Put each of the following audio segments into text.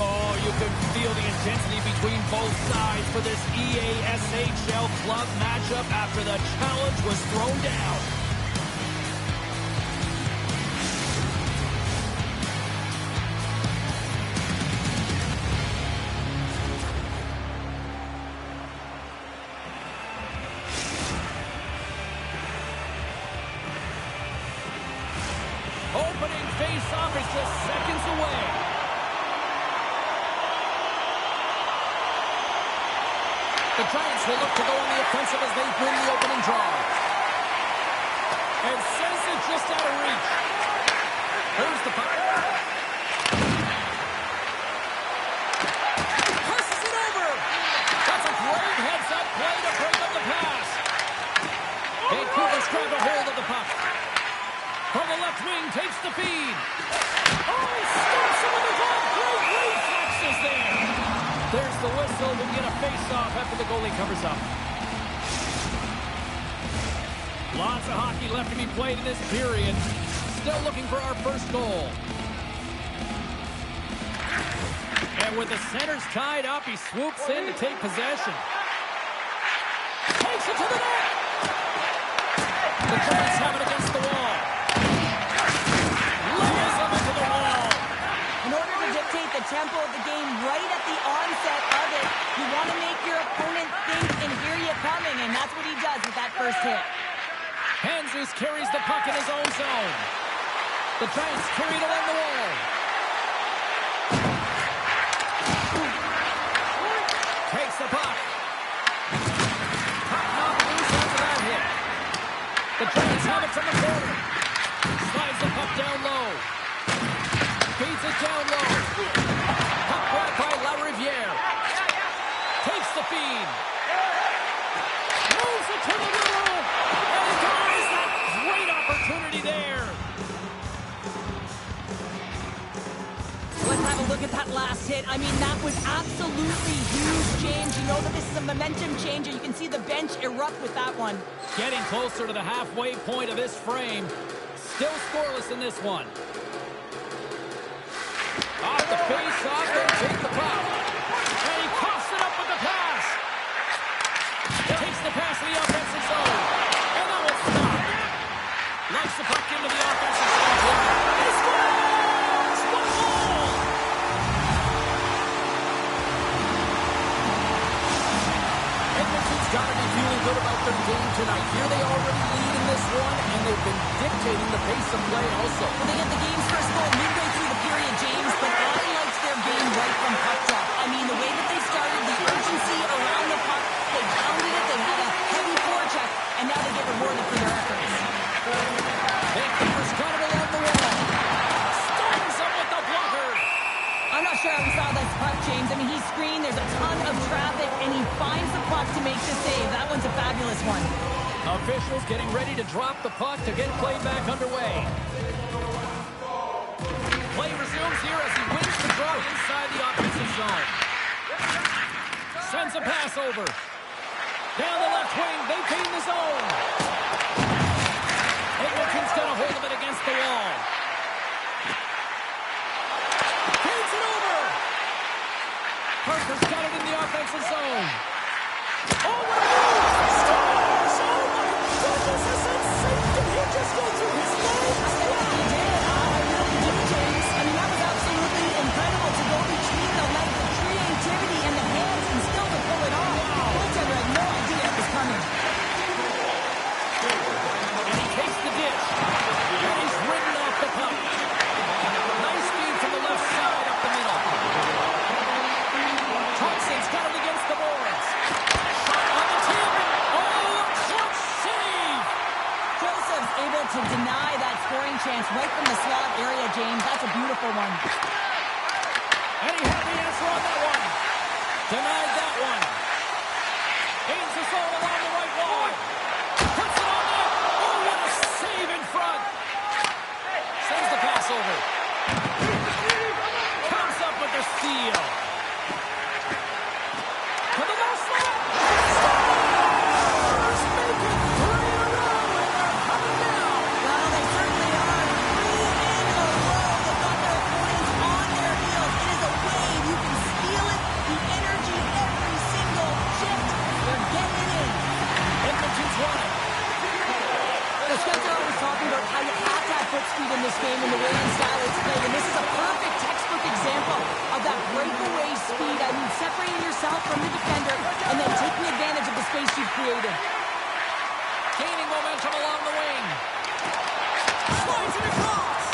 Oh, you can feel the intensity between both sides for this EASHL club matchup after the challenge was thrown down. Opening face-off is just seconds away. The Giants will look to go on the offensive as they win the opening draw. And sends it just out of reach. Here's the puck. Passes it over. That's a great heads-up play to break up the pass. Vancouver's grabbed a hold of the puck. From the left wing, takes the feed. Oh, stops him in the goal. Great reflexes there. There's the whistle. We'll get a face-off after the goalie covers up. Lots of hockey left to be played in this period. Still looking for our first goal. And with the centers tied up, he swoops in to take possession. Takes it to the net. The Giants have it against the wall. Lays them into the wall. In order to dictate the tempo of the game right at the onset of it, you want to make your opponent think and hear you coming, and that's what he does with that first hit. Handzus carries the puck in his own zone. The Giants carry it along the wall. Takes the puck. Puck knocked loose after that hit. The Giants have it from the corner. Slides the puck down low. Feeds it down low. Puck grabbed by Lariviere. Takes the feed. Moves it to the middle. And he denies that great opportunity there. Let's have a look at that last hit. I mean, that was absolutely huge, James. You know that this is a momentum changer. You can see the bench erupt with that one. Getting closer to the halfway point of this frame. Still scoreless in this one. Off the face-off, they take the puck. And he coughs it up with the pass. pass to the offensive zone. And that will stop. Knocks the puck into the offensive zone. He scores! What a goal! Edmonton's got to be feeling good about their game tonight. Here they already lead in this one, and they've been dictating the pace of play also. Well, they get the game's first goal midway through the period, James, but I liked their game right from puck drop. I mean, the way that they started, the urgency around the puck, they pounded it, they had a heavy forecheck, and now they get rewarded for their efforts. Vancouver's got it along the wall. Starts up with the blocker. I'm not sure how we saw this puck, James. I mean, he screened, there's a ton of traffic, and he finds the puck to make the save. That one's a fabulous one. Officials getting ready to drop the puck to get play back underway. Play resumes here as he wins the draw inside the offensive zone. Sends a pass over. Down the left wing, they gain the zone. Edmonton's got a hold of it against the wall. Feeds it over. Parker's got it in the offensive zone. Oh, what a move! Scores! Oh, my goodness, is that safe? Did he just go through his legs? He did. I really do, James. I mean, that was absolutely incredible to go between the legs, the creativity, and the hands, and still to pull it off. The goaltender had no idea it was coming. And he takes the dish. And he's ridden off the puck. Nice feed from the left side up the middle. Thompson's got it against the boards. Shot on the tip. Oh, a clutch save! Joseph's able to deny that scoring chance right from the slot area, James. That's a beautiful one. And he had the answer on that one. Denied that one. Gains the zone along the right wall. Puts it on net. Oh, what a save in front. Sends the pass over. Comes up with the steal. To the goal slot. Stars make it 3 in a row, and they're coming down. Well, they certainly are. 3 in a row. They've got their opponents on their heels. It is a wave. You can feel it. The energy every single shift. They're getting it in. Edmonton's won it. The Spencer was talking about how you have to have foot speed in this game and the way and style it's played. And this is a perfect textbook example of that breakaway speed. I mean, separating yourself from the defender and then taking advantage of the space you've created. Gaining momentum along the wing. Slides it across.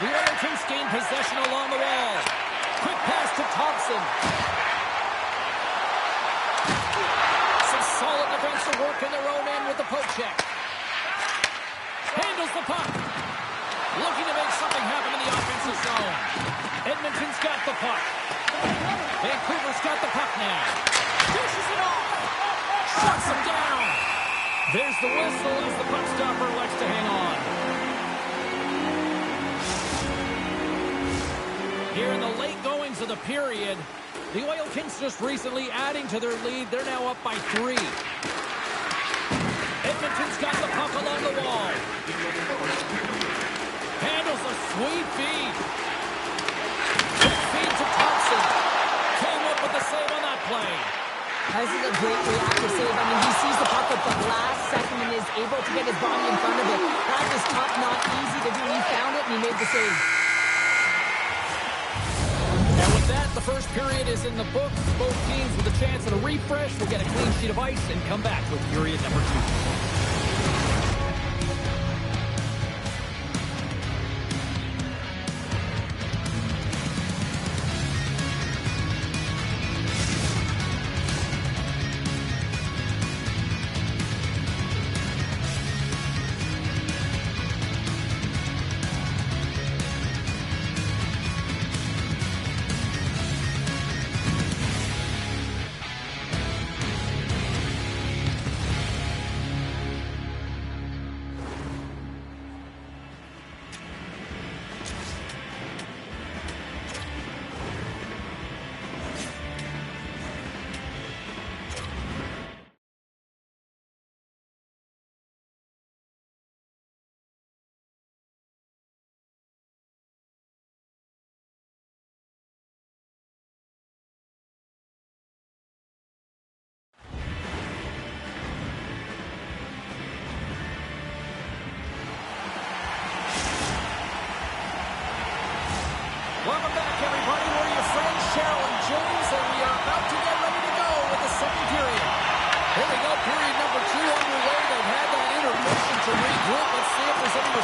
The Oilers gain possession along the wall. Quick pass to Thompson. Some solid defensive work in their own end with the poke check. Handles the puck. Looking to make something happen in the offensive zone. Edmonton's got the puck. Vancouver's got the puck now. Dishes it off. Shuts him down. There's the whistle as the puck stopper elects to hang on. Here in the late goings of the period, the Oil Kings just recently adding to their lead. They're now up by 3. Edmonton's got the puck along the wall. Handles a sweet feed. Quick feed to Thompson. Came up with the save on that play. This is a great reactive save. I mean, he sees the puck at the last second and is able to get his body in front of it. That is tough, not easy to do. He found it and he made the save. And with that, the first period is in the books. Both teams with a chance at a refresh will get a clean sheet of ice and come back with period number 2.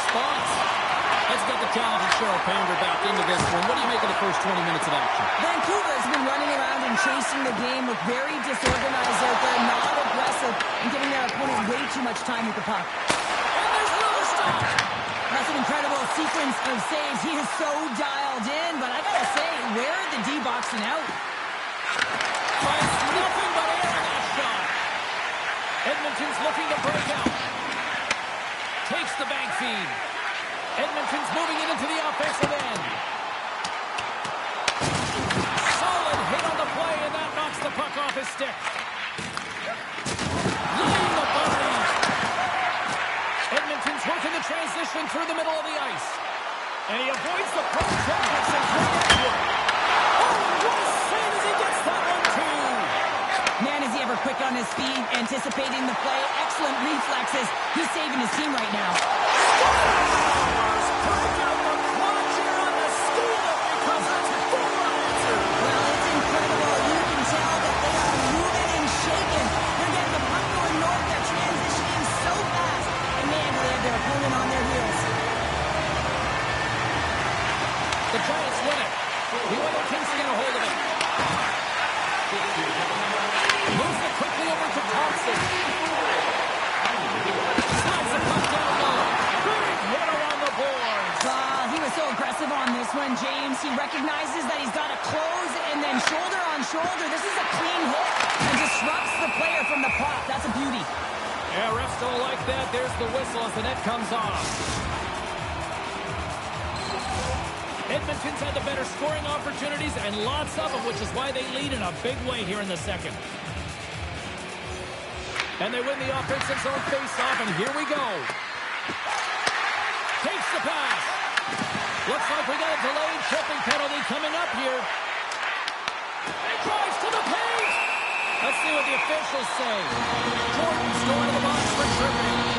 response. Let's get the challenger Cheryl Pander back into this one. What do you make of the first 20 minutes of action? Vancouver has been running around and chasing the game, look very disorganized out there, not aggressive, and giving their opponent way too much time with the puck. And there's another stop. That's an incredible sequence of saves. He is so dialed in, but I gotta say, where are the D-boxing out? Finds nothing but air in that shot. Edmonton's looking to break out. Takes the bank feed. Edmonton's moving it into the offensive end. Solid hit on the play, and that knocks the puck off his stick. Laying the body. Edmonton's working the transition through the middle of the ice. And he avoids the puck. Jackson from Edward. Oh, what a save as he gets that one, too. Man, is he ever quick on his feet, anticipating the play. Excellent reflexes. He's saving his team right now. Break out the clutch here on the steal because it's full of answers. Well, it's incredible. You can tell that they are moving and shaking. They're getting the puck going north. They're transitioning so fast. And man, do they have their opponent on their heels. The Giants win it. The Oilers get a hold of it. Moves it quickly over to Thompson. Slides the puck down low. Big hitter on the boards. He was so aggressive on this one, James. He recognizes that he's got to close and then shoulder on shoulder. This is a clean hit and disrupts the player from the puck. That's a beauty. Yeah, refs don't like that. There's the whistle as the net comes off. Edmonton's had the better scoring opportunities and lots of them, which is why they lead in a big way here in the second. And they win the offensive zone face-off, and here we go. Takes the pass. Looks like we got a delayed tripping penalty coming up here. Drives to the paint. Let's see what the officials say. Jordan's going to the box for tripping.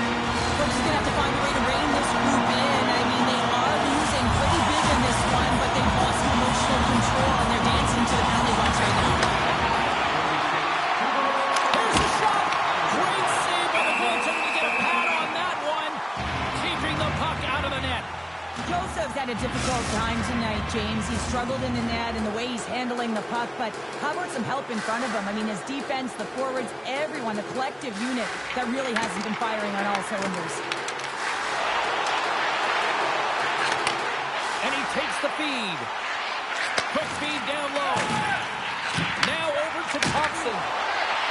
Coach is going to have to find a way to rein this group in. I mean, they are losing pretty big in this one, but they've lost some emotional control, and they're dancing to the penalty box right now. Here's the shot. Great save by the goaltender to get a pad on that one. Keeping the puck out of the net. Joseph's had a difficult time tonight, James. He's struggled in the net and the way he's handling the puck, but how about some help in front of him? I mean, his defense, the forwards, everyone, the collective unit that really hasn't been firing on all cylinders. And he takes the feed. Quick feed down low. Now over to Thompson.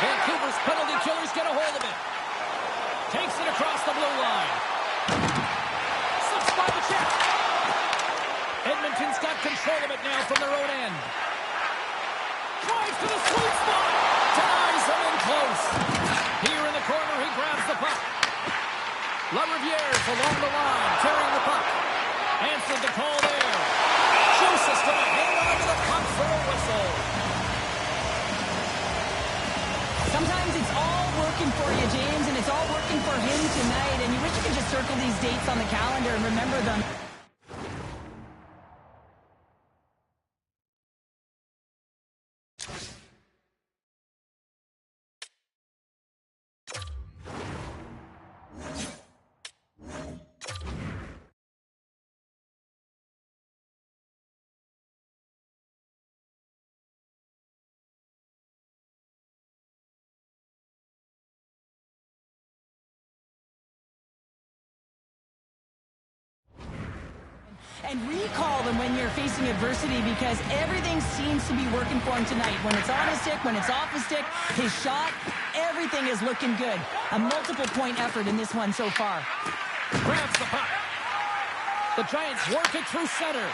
Vancouver's penalty killers get a hold of it. Takes it across the blue line. Slips by the chest. Edmonton's got control of it now from their own end. Drives to the sweet spot. Denies him in close. Here in the corner, he grabs the puck. LaRiviere's along the line, carrying the puck. Answered the call there. Joseph's going to hang on to the puck for a whistle. Sometimes it's all working for you, James, and it's all working for him tonight, and you wish you could just circle these dates on the calendar and remember them. And recall them when you're facing adversity, because everything seems to be working for him tonight. When it's on his stick, when it's off his stick, his shot, everything is looking good. A multiple-point effort in this one so far. Grabs the puck. The Giants work it through center.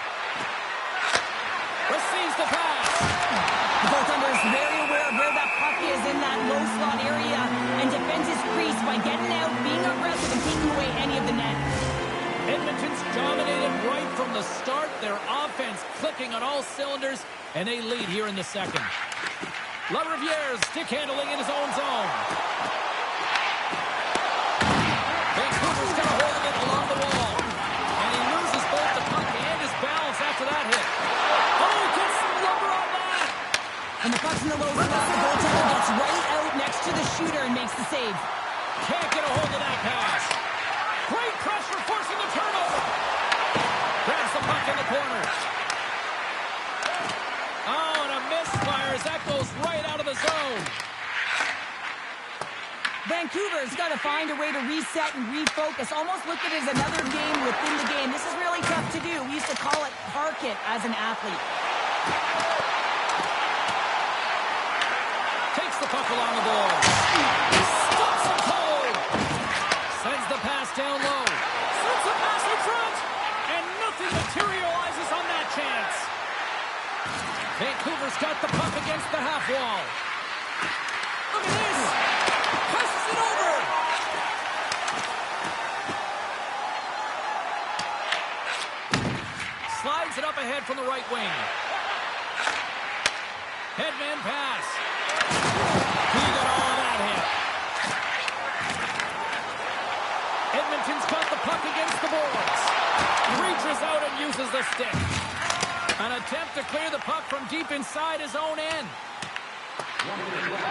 Receives the pass. The goaltender is very aware of where that puck is in that low slot area and defends his crease by getting out, being aggressive, and taking away any of the net. Edmonton's dominated right from the start. Their offense clicking on all cylinders, and they lead here in the second. LaRiviere's stick handling in his own zone. Vancouver's got a hold of it along the wall. And he loses both the puck and his balance after that hit. Oh, gets some rubber on that. And the puck's in the low slot. The goaltender gets right out next to the shooter and makes the save. Can't get a hold of that pass. Great pressure forcing the turnover. corner. Oh, and a misfire as that goes right out of the zone. Vancouver's got to find a way to reset and refocus. Almost look at it as another game within the game. This is really tough to do. We used to call it park it as an athlete. Takes the puck along the board. Stops him cold. Sends the pass down low. Sends the pass in front. And nothing materializes on that chance. Vancouver's got the puck against the half wall. Look at this. Passes it over. Slides it up ahead from the right wing. Headman pass. He got all of that hit. Edmonton's got the puck against the boards. Reaches out and uses the stick. An attempt to clear the puck from deep inside his own end.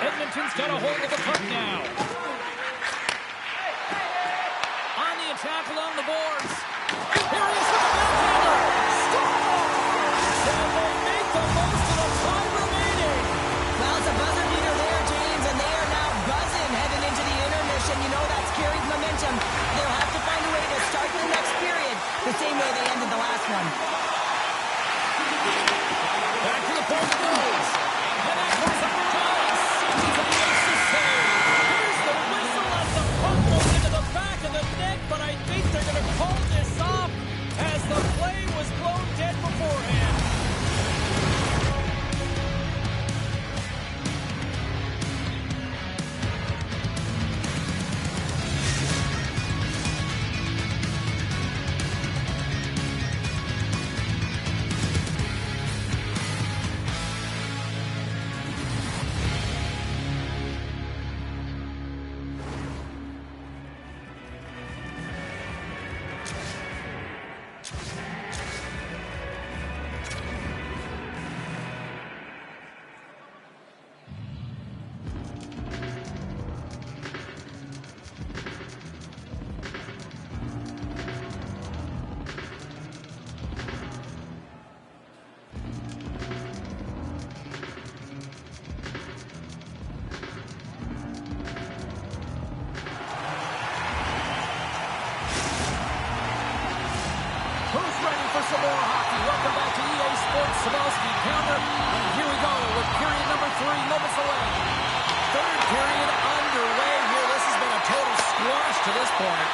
Edmonton's got a hold of the puck now. On the attack along the boards. Here he is with the backhander. Score! And they make the most of the time remaining. Well, it's a buzzer beater there, James, and they are now buzzing heading into the intermission. You know that's carried momentum. They'll have to find a way to start the next period the same way they ended the last one. Back to the point it goes. And that goes up the ice. Something else to say. Here's the whistle as the puck goes into the back of the net, but I think they're going to call this off as the play was blown dead beforehand. Some more hockey. Welcome back to EA Sports Sabalski Counter. And here we go with period number 3 moments away. Third period underway here. This has been a total squash to this point.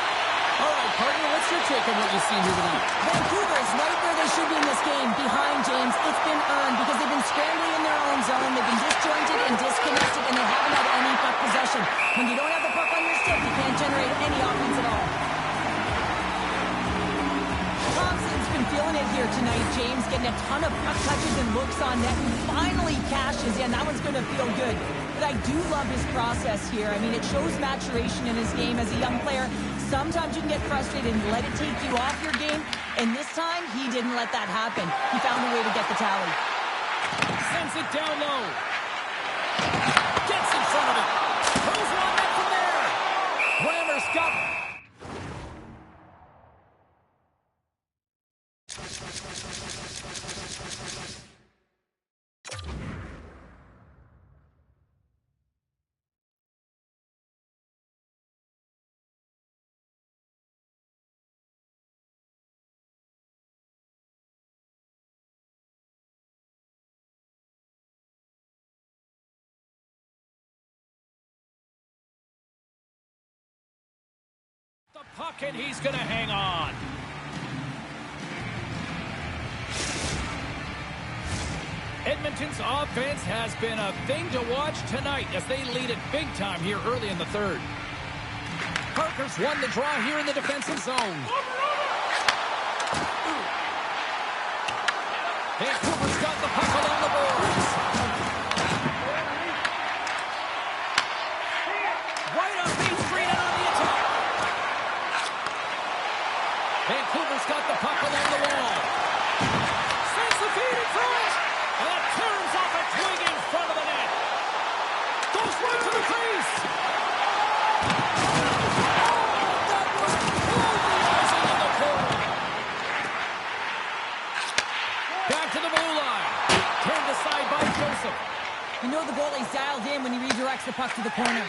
All right, partner, what's your take on what you see here tonight? Vancouver's right where they should be in this game, behind James. It's been earned because they've been scrambling in their own zone. They've been disjointed and disconnected, and they haven't had any puck possession. When you don't have the puck on your stick, you can't generate any offense at all. Thompson's been feeling it here tonight, James, getting a ton of puck touches and looks on net, and finally cashes in. That one's going to feel good. But I do love his process here. I mean, it shows maturation in his game as a young player. Sometimes you can get frustrated and let it take you off your game, and this time, he didn't let that happen. He found a way to get the tally. Sends it down low. Gets in front of it. Throws it on net from there. Grammer's got it. The puck, and he's going to hang on. Edmonton's offense has been a thing to watch tonight as they lead it big time here early in the third. Parker's won the draw here in the defensive zone. Vancouver's got the puck along the boards. Right on Main Street and on the attack. Vancouver's got the puck along the wall. Sends the feed in front. And that turns off a twig in front of the net. Goes right to the crease. Oh, that was blown the icing in the corner. know the goalie's dialed in when he redirects the puck to the corner.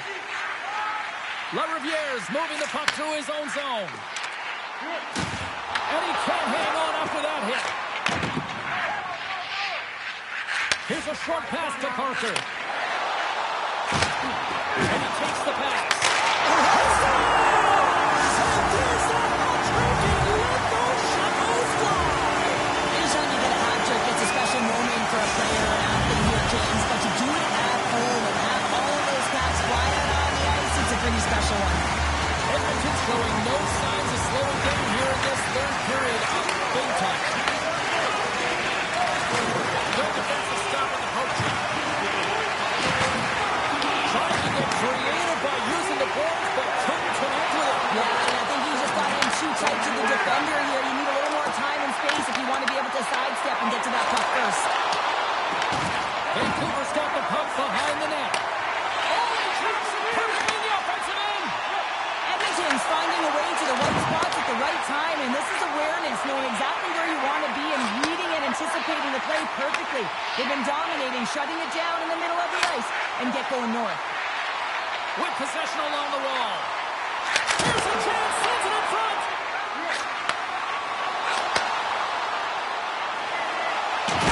LaRiviere's moving the puck through his own zone. And he can't hang on after that hit. Here's a short pass to Parker. And he takes the pass. Anytime you get a hat trick, it's a special moment for a player or an athlete here, James. But to do it at home and have all of those cats fly out on the ice, it's a pretty special one. Edmonton showing no signs of slowing down here in this third period of big time. Good defensive stop with the poaching. Trying to get creative by using the boards, but couldn't connect with it. Yeah, and I think he just got in too tight to the defender here. You need a little more time and space if you want to be able to sidestep and get to that puck first. Vancouver's got the puck behind the net. Oh, he drops it perfectly in the offensive end. Edmonton's finding a way to the right spots at the right time, and this is awareness, knowing exactly where you want to be and reading and anticipating the play perfectly. They've been dominating, shutting it down in the middle of the ice, and get going north. With possession along the wall. Here's a chance, sends it in front.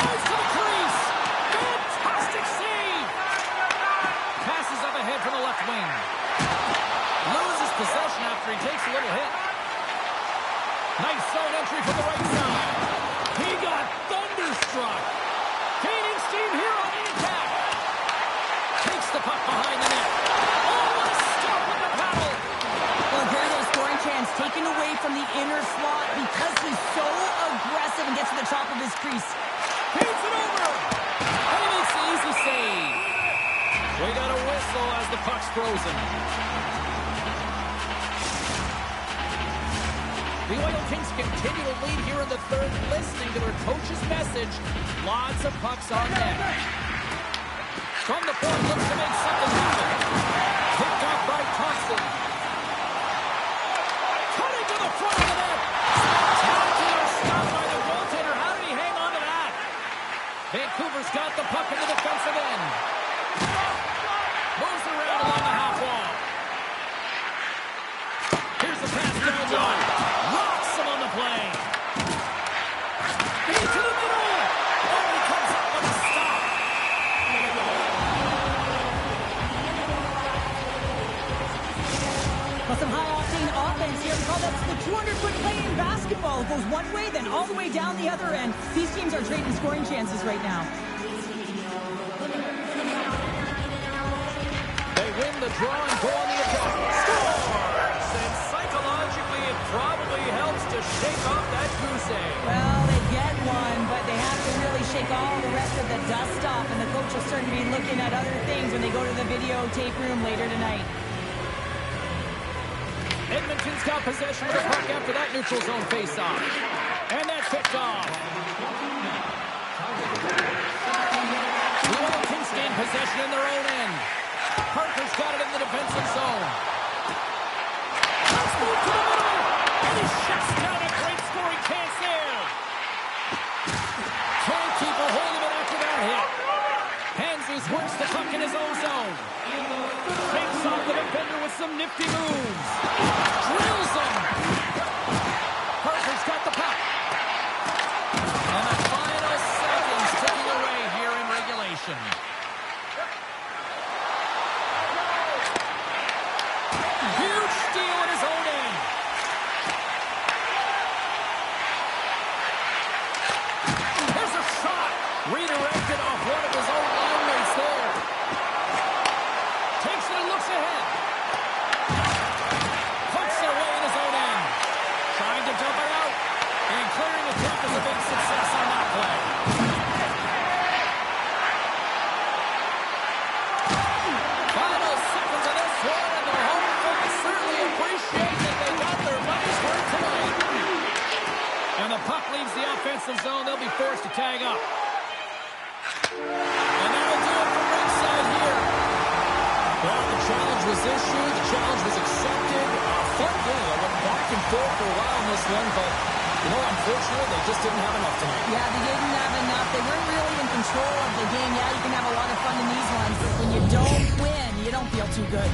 Goes to the crease. Fantastic save. Passes up ahead from the left wing. Loses possession after he takes a little hit. Nice zone entry from the right side. He got thunderstruck. Gaining steam here on the attack. Takes the puck behind the net. Oh, what a stop with the paddle. Well, there's a scoring chance taken away from the inner slot because he's so aggressive and gets to the top of his crease. Feeds it over. And he makes the easy save. We got a whistle as the puck's frozen. The Oil Kings continue to lead here in the third, listening to their coach's message. Lots of pucks on net. From the point, looks to make something happen. Picked off by Thompson. Cutting to the front of the net. Spectacular stop by the goaltender. How did he hang on to that? Vancouver's got the puck in the defensive end. Moves around along the half wall. Here's the pass down low. Rocks him on the play. Into the middle. Oh, he comes up with a stop. Well, some high-octane offense here. We call that the 200-foot play in basketball. It goes one way, then all the way down the other end. These teams are trading scoring chances right now. They win the draw and go on the attack. Scores! And psychologically, it probably helps to shake off that goose egg. Well, they get one, but they have to really shake all the rest of the dust off, and the coach will certainly be looking at other things when they go to the videotape room later tonight. Edmonton's got possession of the puck after that neutral zone faceoff. And that's picked off. The Oil Kings gain possession in their own end. Parker's got it in the defensive zone. Let's move to the middle. And he shuts down a great scoring chance there. Can't keep a hold of it after that hit. Hanzus works the puck in his own zone. Fakes off the defender with some nifty moves. Drills him. Parker's got the puck. And the final seconds ticking away here in regulation. Huge steal in his own end. There's a shot. Redirected off one of his own line mates there. Takes it and looks ahead. Pokes it away in his own end. Trying to dump it out. And clearing the puck is a big success on that play. Final seconds of this one, and their home fans certainly appreciate that they got their money's worth tonight. And the puck leaves the offensive zone. They'll be forced to tag up. And that'll do it from ringside here. Well, the challenge was issued. The challenge was accepted. Fun game. I went back and forth for a while in this one, but You know, unfortunately, they just didn't have enough tonight. Yeah, they didn't have enough. They weren't really in control of the game. Yeah, you can have a lot of fun in these ones, but when you don't win, you don't feel too good.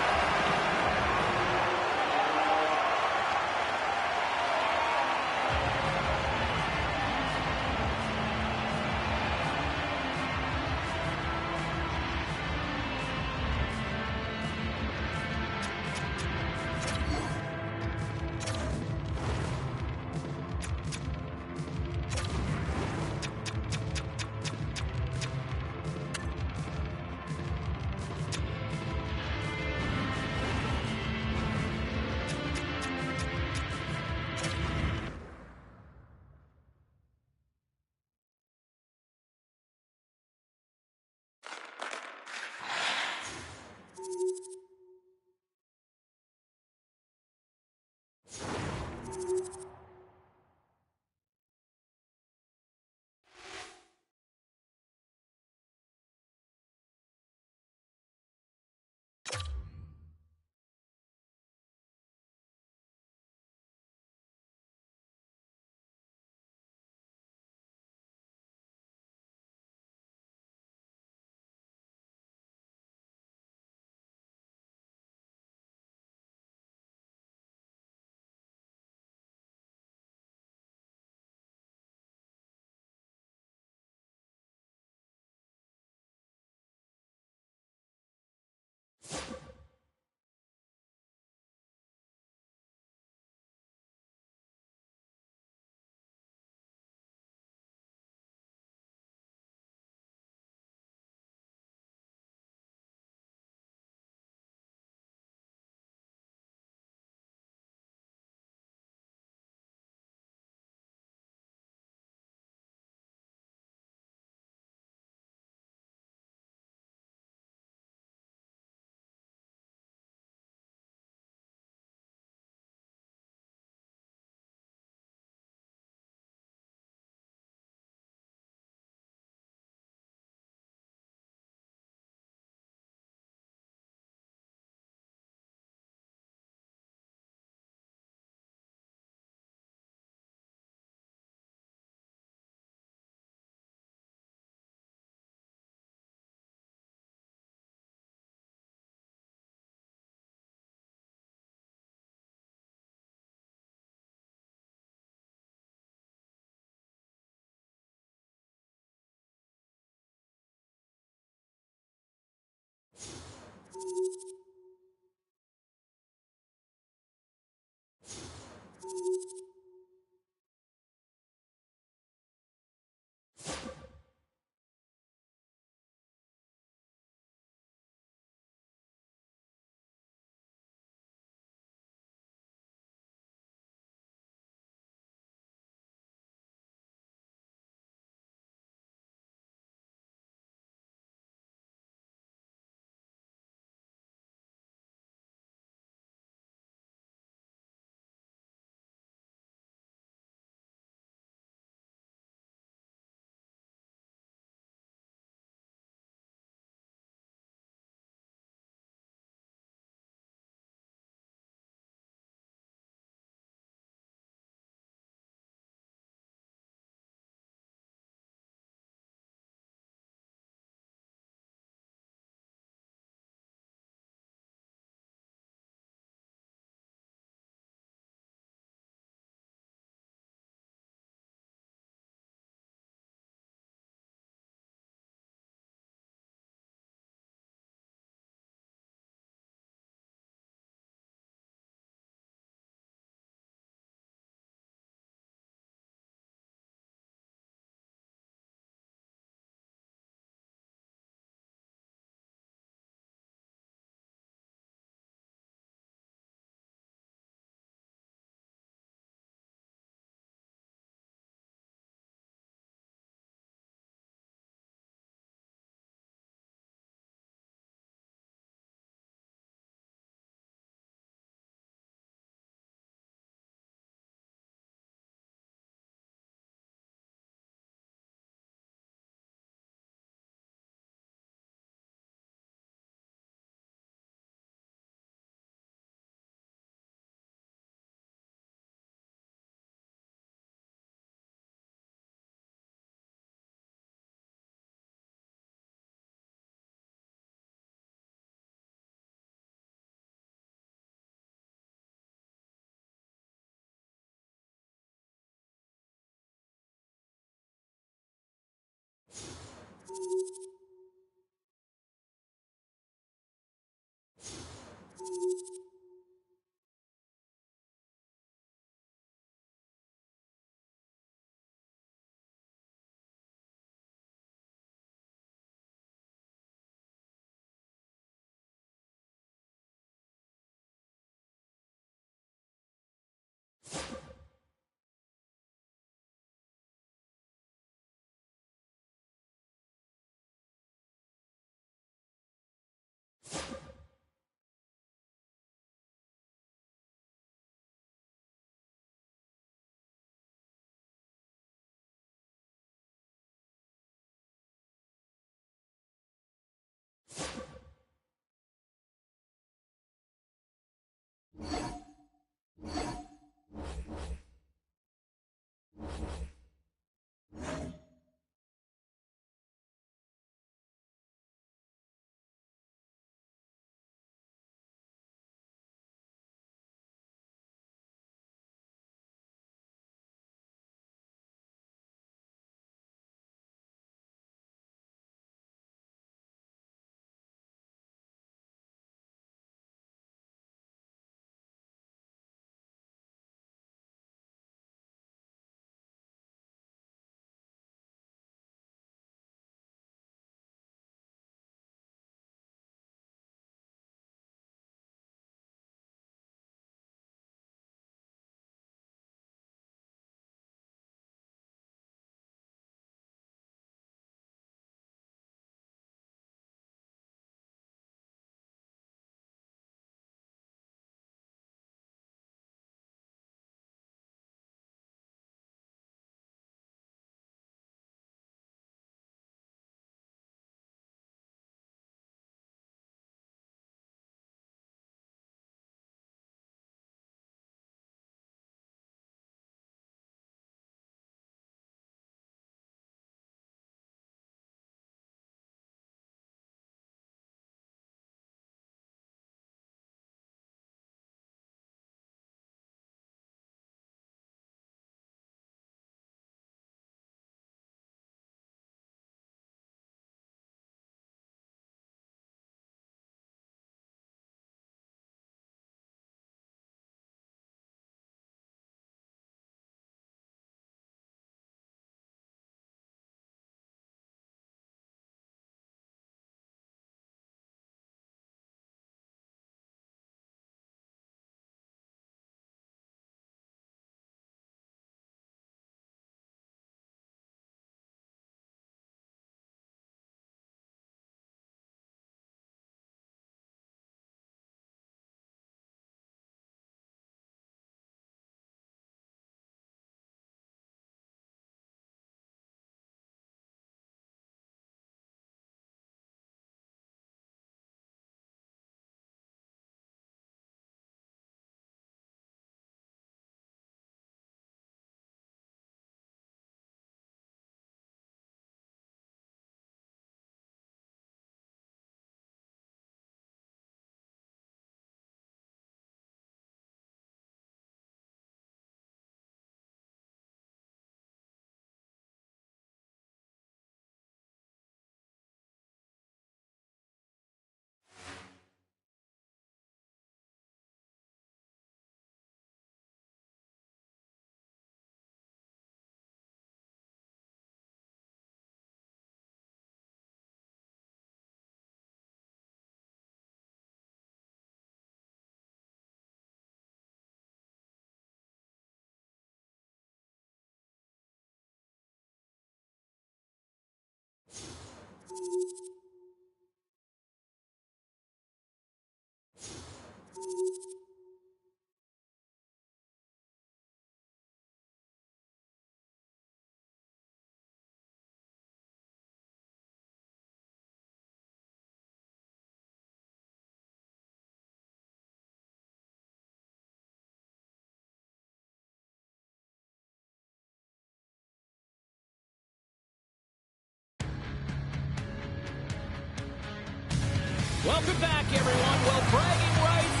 Welcome back, everyone. Well, bragging rights.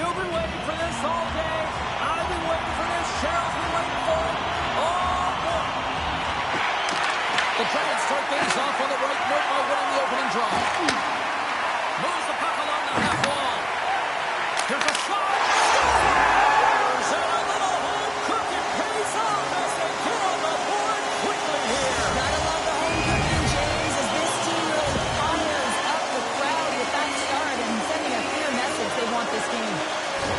You've been waiting for this all day. I've been waiting for this. Cheryl's been waiting for it. Oh, boy. The Giants start things off on the right note by winning the opening draw. Moves the puck along the half wall. Here's a shot. Scores! And a little home cooking pays off as they get on the board quickly here. Gotta love the home cooking, James, as this team really fires up the crowd with that start and sending a clear message they want this game.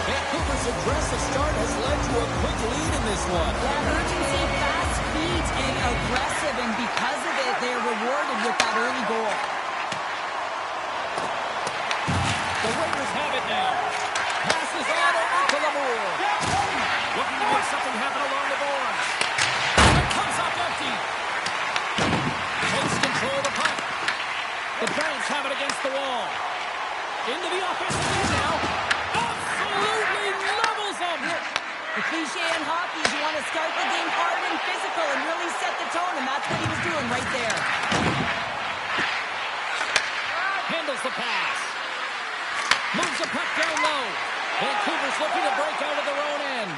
Vancouver's aggressive start has led to a quick lead in this one. Yeah, urgency, fast feet, and aggressive, and because of it, they're rewarded with that early goal. The Raiders have it now. Passes on over to Lamour. Looking to make something happen along the boards. It comes up empty. Takes control of the puck. The Giants have it against the wall. Into the offensive end now. Absolutely levels them. The cliche in hockey is you want to start the game hard and physical and really set the tone, and that's what he was doing right there. Handles the pass. Moves the puck down low. Vancouver's looking to break out of their own end.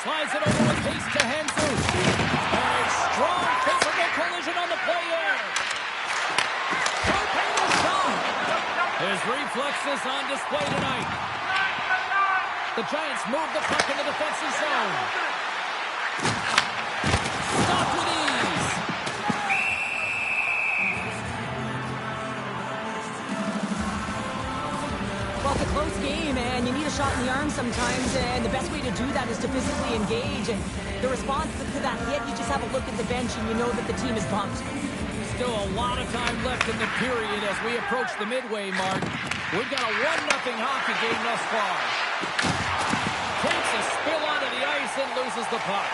Slides it over with pace to Jesus. A strong physical collision on the play there. Torpedo shot. His reflexes on display tonight. The Giants move the puck in the defensive zone. Stopped with ease. Well, it's a close game, and you need a shot in the arm sometimes, and the best way to do that is to physically engage. And the response to that hit, you just have a look at the bench, and you know that the team is pumped. Still a lot of time left in the period as we approach the midway mark. We've got a 1-0 hockey game thus far. Takes a spill onto the ice and loses the puck.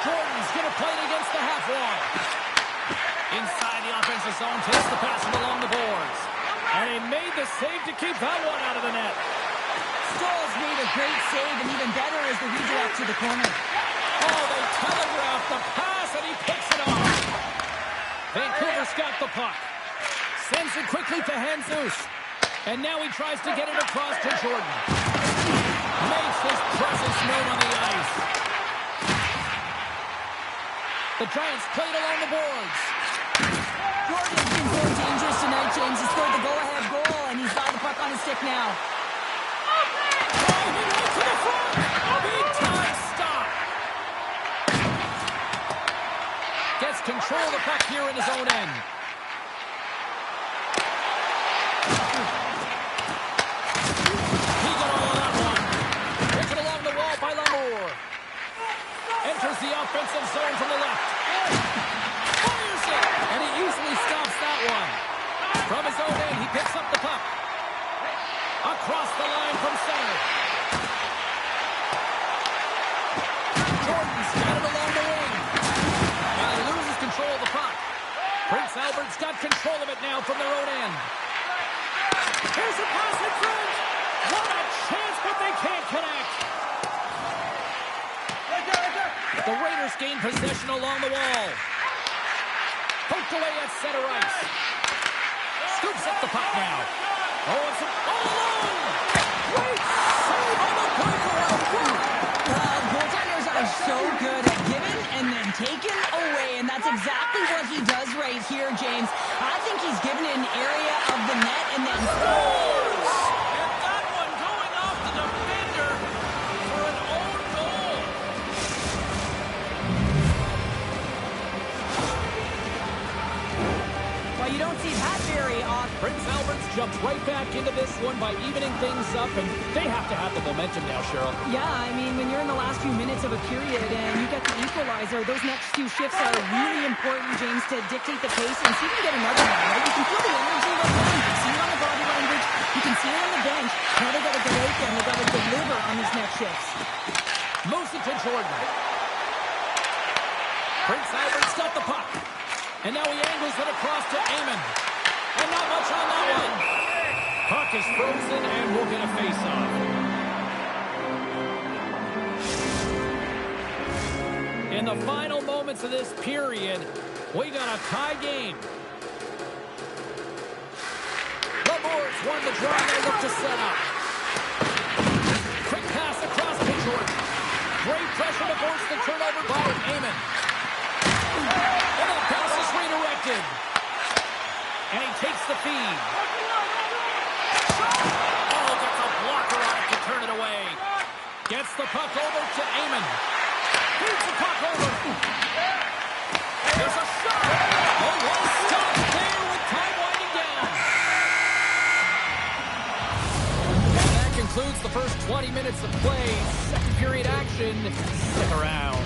Jordan's going to play it against the half wall. Inside the offensive zone, takes the pass along the boards. And he made the save to keep that one out of the net. Stoll's made a great save, and even better is the redirect to the corner. Oh, they telegraphed the pass, and he picks it off. Vancouver's got the puck. Sends it quickly to Jesus. And now he tries to get it across to Jordan. Makes his presence known on the ice. The Giants played along the boards. Jordan's been so dangerous tonight, James. He scored the go-ahead goal, and he's got the puck on his stick now. Driving right to the front. Big time stop. Gets control of the puck here in his own end. He got all of that one. Taken along the wall by Lamour. Enters the offensive zone from the left. Fires it. And he easily stops that one. From his own end, he picks up the puck. Across the line from center. Jordan's got it along the wing. And he loses control of the puck. Prince Albert's got control of it now from their own end. Here's a pass in front. What a chance, but they can't connect. The Raiders gain possession along the wall. Poked away at center ice. Scoops up the puck now. Oh, it's all alone. Great save on the breakaway. Goaltenders are so good at giving and then taking away, and that's exactly what he does right here, James. I think he's given an area of the net and then scores. And that one going off the defender for an own goal. Well, you don't see that very often. Prince Albert's jumped right back into this one by evening things up, and they have to have the momentum now, Cheryl. Yeah, I mean, when you're in the last few minutes of a period and you get the equalizer, those next few shifts are really important, James, to dictate the pace and see if you can get another one, right? You can feel the energy of the game. You can see it on the body language. You can see it on the bench. Now they got to go out there and they got to deliver on these next shifts. Moves it to Jordan. Prince Albert's got the puck. And now he angles it across to Amon. And not much on that one. Puck is frozen and we'll get a face-off. In the final moments of this period, we got a tie game. The Boards won the draw and they look to set up. recovered by Amen. And the pass is redirected. And he takes the feed. Oh, gets a blocker on it to turn it away. Gets the puck over to Amen. Feeds the puck over. There's a shot. Oh, one stop there with time winding down. And that concludes the first 20 minutes of play. Second period action. Stick around.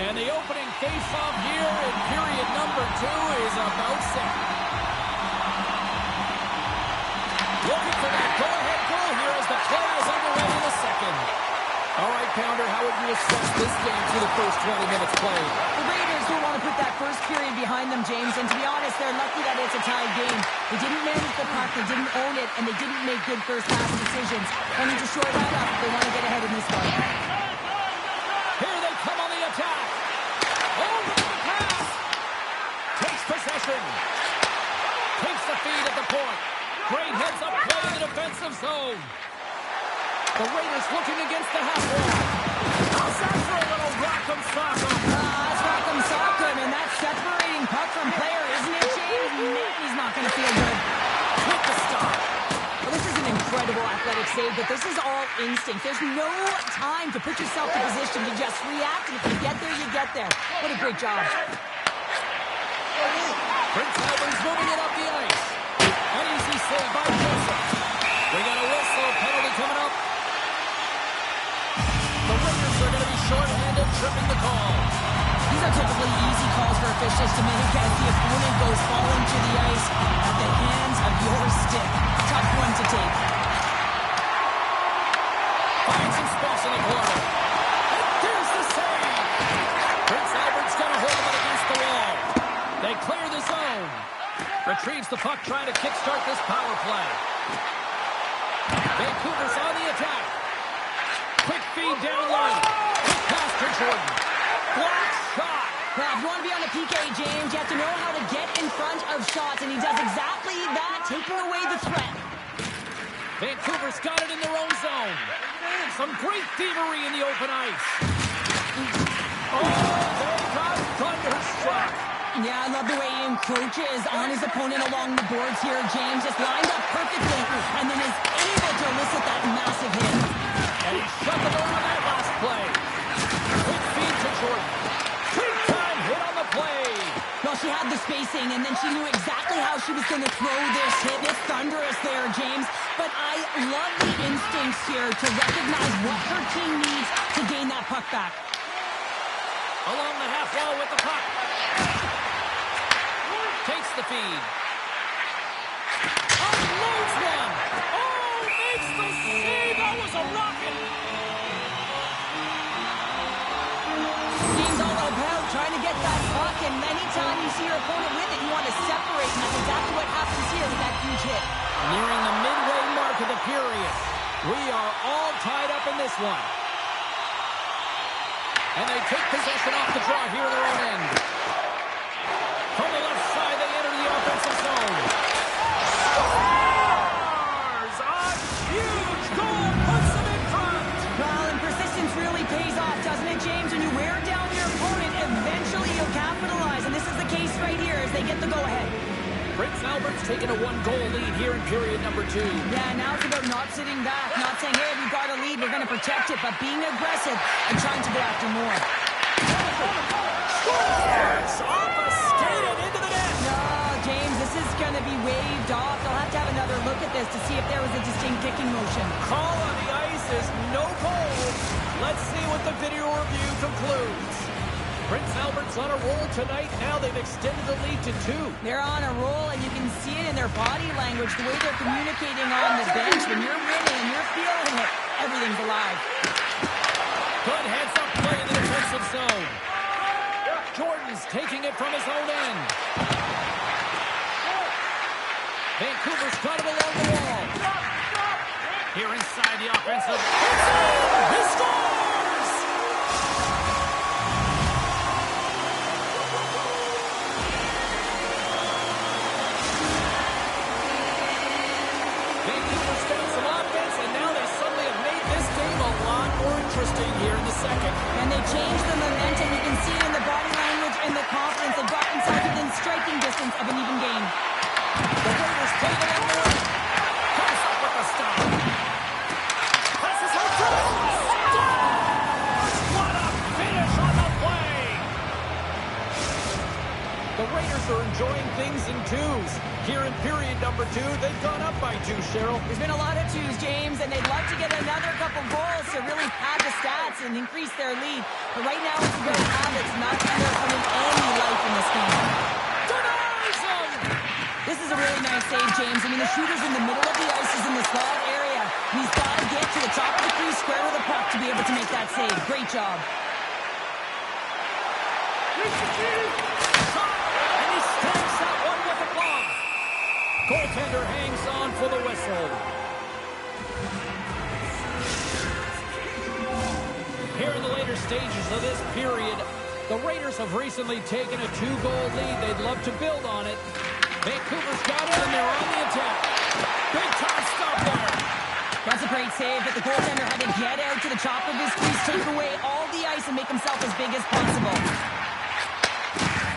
And the opening face-off here in period number 2 is about set. Looking for that go-ahead goal here as the play is underway in the second. All right, Pounder, how would you assess this game through the first 20 minutes played? The Raiders don't want to put that first period behind them, James, and to be honest, they're lucky that it's a tied game. They didn't manage the puck, they didn't own it, and they didn't make good first-pass decisions. They need to shore that up if they want to get ahead in this one. Here they come on the attack. Over the pass. Takes possession. Takes the feed at the point. Great heads-up play in the defensive zone. The Raiders looking against the half wall. How's that for a little rock'em sock'em? That's rock'em sock'em, and that's separating puck from player, isn't it, James? Man, he's not going to feel good. With the stop. Well, this is an incredible athletic save, but this is all instinct. There's no time to put yourself in position to just react, and if you get there, you get there. What a great job. Prince Albert's moving it up the ice. An easy save by Joseph. We got a whistle, penalty coming up. The Raiders are going to be short-handed, tripping the call. These are typically easy calls for officials to make as the opponent goes falling to the ice at the hands of your stick. Tough one to take. Finds some space in the corner. And there's the save. Prince Albert's got a hold of it against the wall. They clear the zone. Retrieves the puck, trying to kickstart this power play. Vancouver's on the attack. Quick feed down low. Quick pass to Jordan. Block shot. Well, if you want to be on the PK, James, you have to know how to get in front of shots, and he does exactly that, taking away the threat. Vancouver's got it in their own zone. Some great thievery in the open ice. Oh, they got thunderstruck. Yeah, I love the way he encroaches on his opponent along the boards here, James. Just lined up perfectly, and then is able to elicit that massive hit. And he shoved it around that last play. Quick feed to Jordan. Big-time hit on the play. Well, she had the spacing, and then she knew exactly how she was going to throw this hit. It's thunderous there, James. But I love the instincts here to recognize what her team needs to gain that puck back. Along the half wall with the puck. Takes the feed. Unloads one. Oh, makes the save. That was a rocket. Game's all about trying to get that puck, and anytime you see your opponent with it, you want to separate, and that's exactly what happens here with that huge hit. Nearing the midway mark of the period. We are all tied up in this one. And they take possession off the draw here in their own end. From the left side, they enter the offensive zone. Scores! A huge goal puts them in front. Well, and persistence really pays off, doesn't it, James? When you wear down your opponent, eventually you'll capitalize, and this is the case right here as they get the go-ahead. Prince Albert's taking a one-goal lead here in period number 2. Yeah, now it's about not sitting back, not saying, hey, we've got a lead, we're going to protect it, but being aggressive and trying to go after more. Scores! Off a skate and into the net! No, James, this is going to be waved off. They'll have to have another look at this to see if there was a distinct kicking motion. Call on the ice is no goal. Let's see what the video review concludes. Prince Albert's on a roll tonight. Now they've extended the lead to 2. They're on a roll, and you can see it in their body language, the way they're communicating on the bench. When you're winning and you're feeling it, everything's alive. Good heads-up play in the defensive zone. Jordan's taking it from his own end. Vancouver's got him along the wall. Here inside the offensive. He scores! Vancouver's got some offense, and now they suddenly have made this game a lot more interesting here in the second. And they changed the momentum. You can see it in the body language and the confidence. They've got themselves within striking distance of an even game. The Raiders play the end one. Comes up with the stop. Passes out to scores! What a finish on the play! The Raiders are enjoying things in twos. Here in period number 2, they've gone up by 2, Cheryl. There's been a lot of twos, James, and they'd love to get another couple goals to really pad the stats and increase their lead. But right now, it's about habits, not undercoming any life in this game. Denies him! This is a really nice save, James. I mean, the shooter's in the middle of the ice, is in the slot area. And he's got to get to the top of the crease, square with the puck to be able to make that save. Great job. And he stamps that one with a glove. Goaltender hangs on for the whistle. Here in the later stages of this period, the Raiders have recently taken a 2-goal lead. They'd love to build on it. Vancouver's got it, and they're on the attack. Big time stop there. That's a great save, but the goaltender had to get out to the top of his crease, take away all the ice, and make himself as big as possible.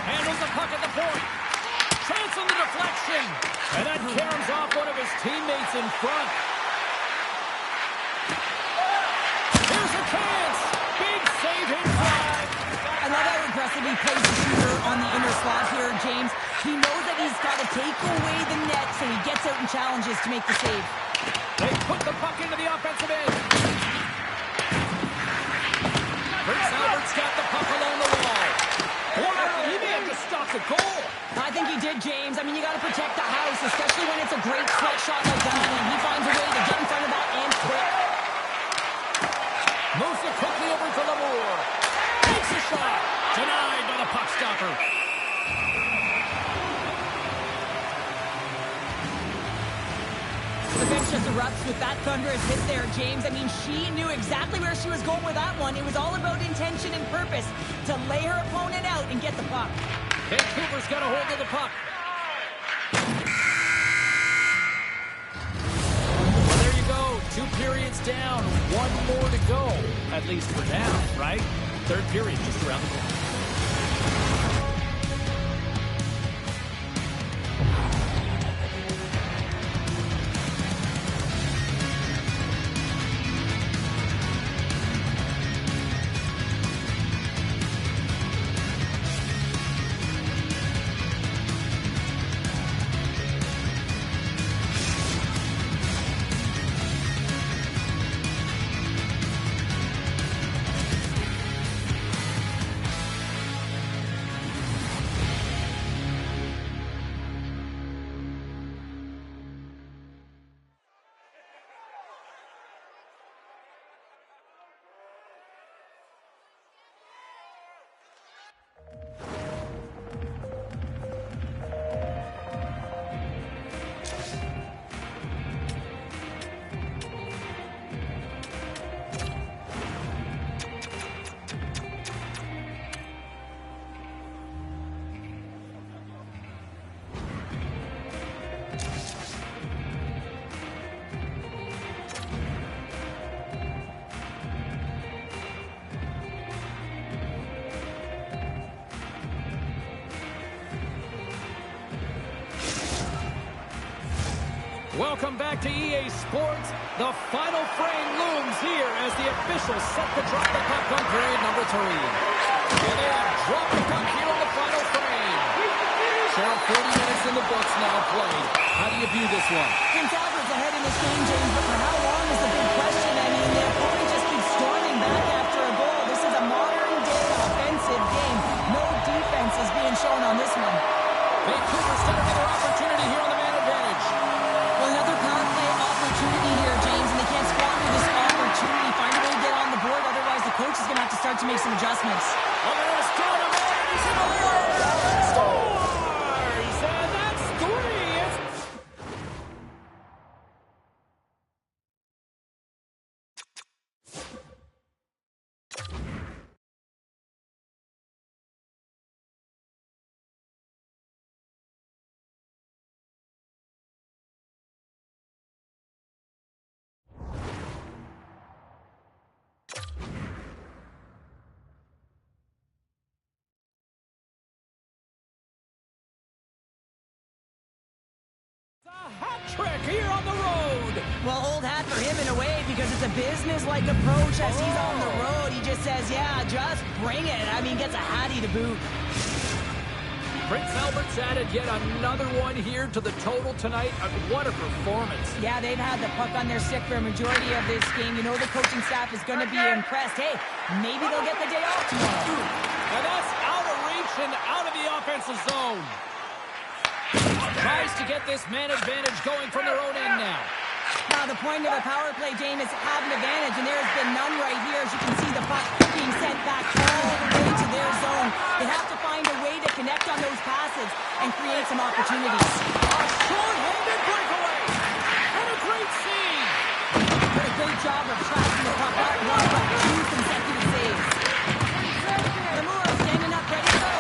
Handles the puck at the point. Chance on the deflection. And that caroms off one of his teammates in front. Here's a chance. Big save in front. I love how aggressive he plays the shooter on the inner slot here, James. He knows that he's got to take away the net, so he gets out and challenges to make the save. They put the puck into the offensive end. Prince Albert's got the puck along the wall. Boy, he may have just stopped the goal. I think he did, James. I mean, you got to protect the house, especially when it's a great sweat shot like that, and he finds a way to get in front of that and quick. Moves it quickly over to Lamour. Takes a shot. Denied by the puck stopper. The bench just erupts with that thunderous hit there, James. I mean, she knew exactly where she was going with that one. It was all about intention and purpose to lay her opponent out and get the puck. Vancouver's got a hold of the puck. Well, there you go. 2 periods down. 1 more to go. At least for now, right? Third period just around the corner. Welcome back to EA Sports. The final frame looms here as the officials set to drop the puck on period number 3. And they have dropped the puck here on the final frame. Sheriff, 40 minutes in the books now played. How do you view this one? Prince Albert's ahead in this game, James, but for how long is the big question? I mean, the opponent just keeps storming back after a goal. This is a modern-day offensive game. No defense is being shown on this one. Vancouver's got another opportunity here on the man advantage. Well, another power play opportunity here, James, and they can't squander this opportunity. Find a way to get on the board, otherwise the coach is going to have to start to make some adjustments. Oh, there's down a man, and he's in the lead. Scores! And that's 3. Hat trick here on the road. Well, old hat for him in a way because it's a business-like approach as he's on the road. He just says, yeah, just bring it. I mean, gets a hattie to boot. Prince Albert's added yet another one here to the total tonight. What a performance. Yeah, they've had the puck on their stick for a majority of this game. You know the coaching staff is going to be impressed. Hey, maybe they'll get the day off tomorrow. And that's out of reach and out of the offensive zone. Tries to get this man advantage going from their own end now. Now, the point of a power play, James, is have an advantage, and there has been none right here. As you can see, the puck being sent back all the way to their zone. They have to find a way to connect on those passes and create some opportunities. A short-handed breakaway. And a great scene. Did a great job of tracking the puck out one, but 2 consecutive saves. Tamura standing up, ready to go.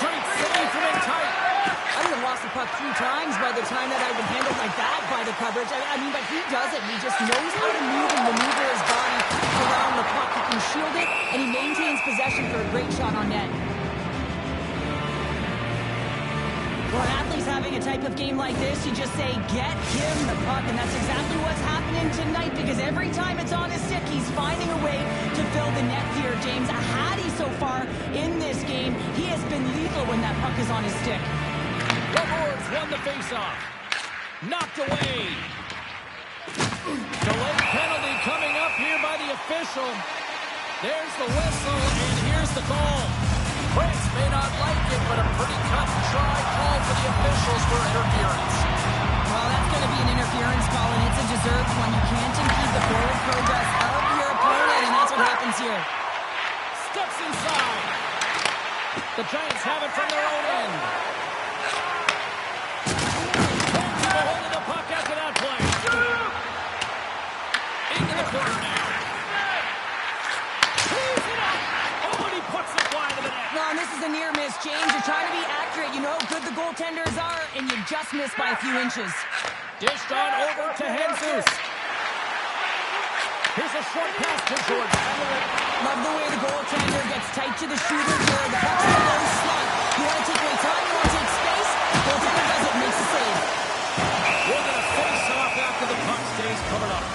Great save from in tight. I would have lost the puck 3 times by the time that I've been handled like that by the coverage. I mean, but he does it. He just knows how to move and maneuver his body around the puck. He can shield it, and he maintains possession for a great shot on net. Well, an athlete's having a type of game like this, you just say, get him the puck, and that's exactly what's happening tonight, because every time it's on his stick, he's finding a way to fill the net here, James. A hattie so far in this game. He has been lethal when that puck is on his stick. Lamoureux won the faceoff. Knocked away. Delayed penalty coming up here by the official. There's the whistle, and here's the call. Prince may not like it, but a pretty cut and dry call for the officials for interference. Well, that's going to be an interference call, and it's a deserved one. You can't impede the forward progress of your opponent, and that's what happens here. Steps inside. The Giants have it from their own end. Holding the puck after that play. Into the corner now. He's it up. Oh, and he puts the fly to the net. No, and this is a near miss, James. You're trying to be accurate. You know how good the goaltenders are, and you just missed by a few inches. Dished on over to Jesus. Here's a short pass to Jordan. Love the way the goaltender gets tight to the shooter here. The puck's in a low slot. You want to take away time, you want to take space. Goaltender does it, makes the save. We're going to face off after the puck stays covered up.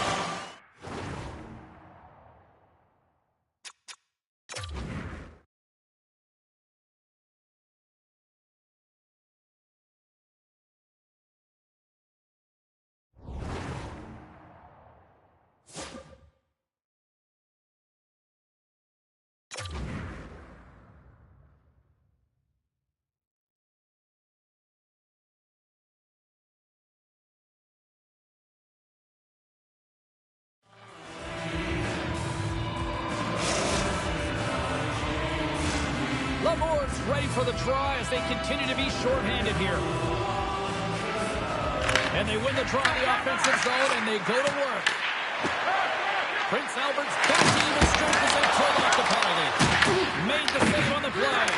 Lamoureux ready for the try as they continue to be shorthanded here. And they win the draw in the offensive zone, and they go to work. Prince Albert's back to even strength as they pull off the penalty. Made the save on the play.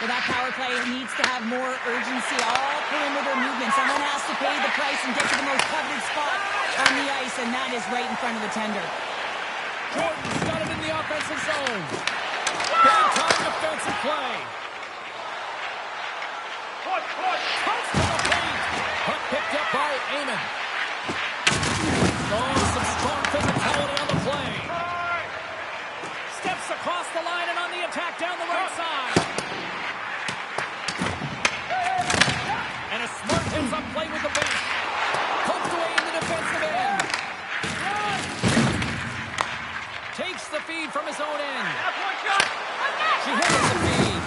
Well, that power play needs to have more urgency. All perimeter movement. Someone has to pay the price and get to the most coveted spot on the ice, and that is right in front of the tender. Jordan's got it in the offensive zone. Big-time defensive play. Puck to the paint. Puck picked up by Amen. Oh, some strong physicality on the play. Steps across the line and on the attack down the right side. And a smart ends-up play with the bench. Poked away in the defensive end. Takes the feed from his own end. She handles the feed.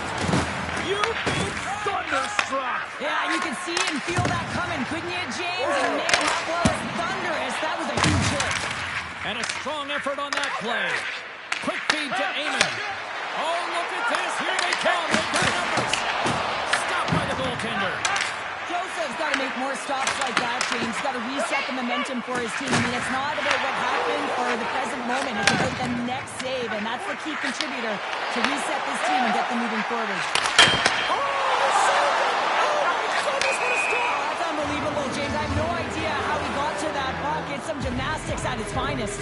You big thunderstruck. Yeah, you can see and feel that coming, couldn't you, James? And man, that was thunderous. That was a huge hit. And a strong effort on that play. Quick feed to Amon. Oh, look at this. Here they come. They've got numbers. Stopped by the goaltender. Joseph's got to make more stops like that, James. He's got to reset the momentum for his team. I mean, it's not about what happened or the present moment. It's about the next save, and that's the key contributor to reset this team and get them moving forward. Oh, save it! Oh, my goodness, what a stop! That's unbelievable, James. I have no idea how he got to that puck. It's some gymnastics at its finest.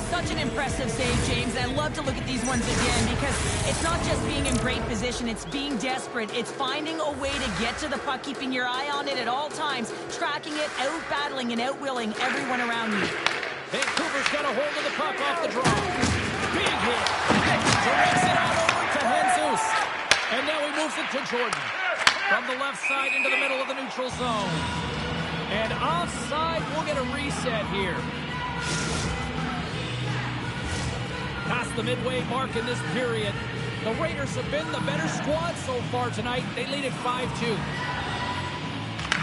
Such an impressive save, James. I love to look at these ones again because it's not just being in great position. It's being desperate. It's finding a way to get to the puck, keeping your eye on it at all times, tracking it, out-battling and out-willing everyone around you. Vancouver's got a hold of the puck off the draw. Big hit. Directs it out over to Jesus. And now he moves it to Jordan. From the left side into the middle of the neutral zone. And offside, we'll get a reset here. Past the midway mark in this period. The Raiders have been the better squad so far tonight. They lead at 5-2.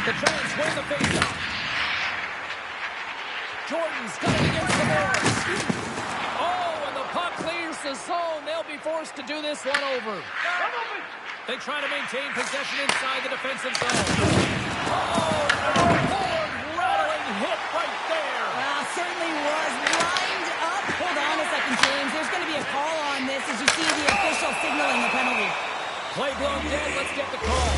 The Giants win the faceoff. Jordan's got it against the boards. Oh, and the puck clears the zone. They'll be forced to do this one over. They try to maintain possession inside the defensive zone. Oh, and a board-rattling hit right there. Certainly was lined up. Hold on a second, James. There's going to be a call on this as you see the official signaling the penalty. Play blown dead. Let's get the call.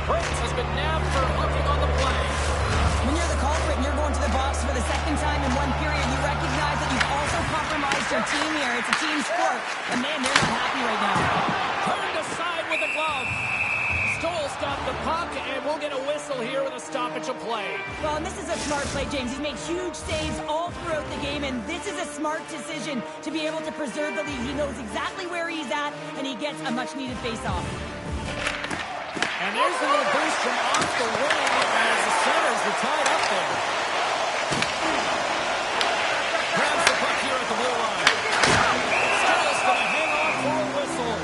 Prince has been nabbed for hooking on the play. When you're the culprit and you're going to the box for the second time in one period, you recognize that you've also compromised your team here. It's a team sport. And man, they're not happy right now. Turned aside with a glove. Stoll stopped the puck, and we'll get a whistle here with a stoppage of play. Well, and this is a smart play, James. He's made huge saves all throughout the game, and this is a smart decision to be able to preserve the lead. He knows exactly where he's at, and he gets a much-needed face-off. And there's a little boost from off the wing as the centers are tied up there. Grabs the puck here at the blue line. Stoll's going to hang on for a whistle.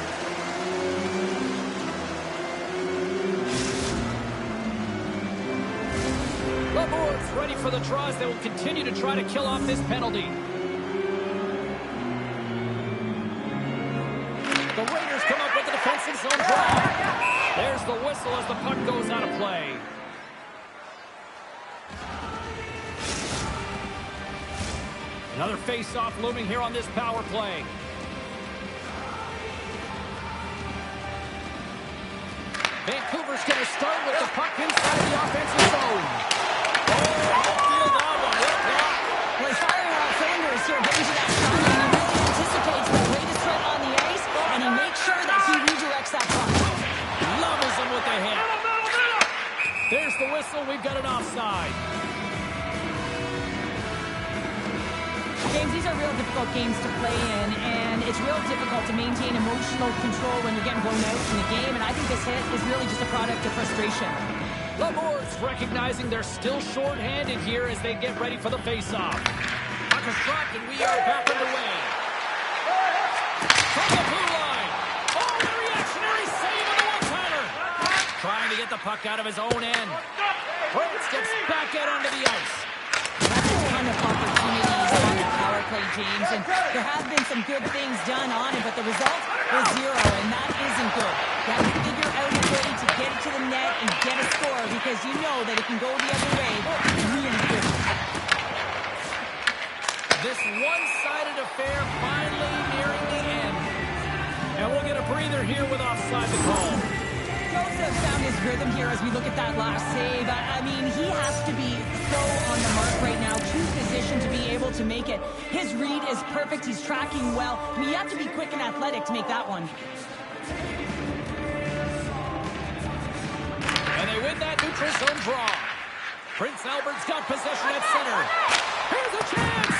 Labour's ready for the draws. They will continue to try to kill off this penalty. The Raiders come up with the defensive zone draw. There's the whistle as the puck goes out of play. Another face-off looming here on this power play. Vancouver's going to start with the puck inside the offensive zone. Oh, don't feel that one. What block? Well, he's firing on all cylinders here, getting to that shot, and he really anticipates the latest threat on the ice, and he makes sure that he redirects that puck. Levels him with the hit. There's the whistle. We've got an offside. James, these are real difficult games to play in, and it's real difficult to maintain emotional control when you're getting blown out in the game, and I think this hit is really just a product of frustration. Labour's recognizing they're still short-handed here as they get ready for the face-off. Puck is dropped, and we are back underway. From the blue line. Oh, the reactionary save on the one-timer. Trying to get the puck out of his own end. Prince gets back out onto the ice. That's a ton of opportunities on the power play, James, and there have been some good things done on it, but the result is zero, and that isn't good. You have to figure out a way to get it to the net and get a score because you know that it can go the other way really quick. This one-sided affair finally nearing the end. And we'll get a breather here with offside the call. Joseph found his rhythm here as we look at that last save. I mean, he has to be so on the mark right now, too positioned to be able to make it. His read is perfect. He's tracking well. I mean, you have to be quick and athletic to make that one. And they they win that neutral zone draw. Prince Albert's got possession at center. Here's a chance.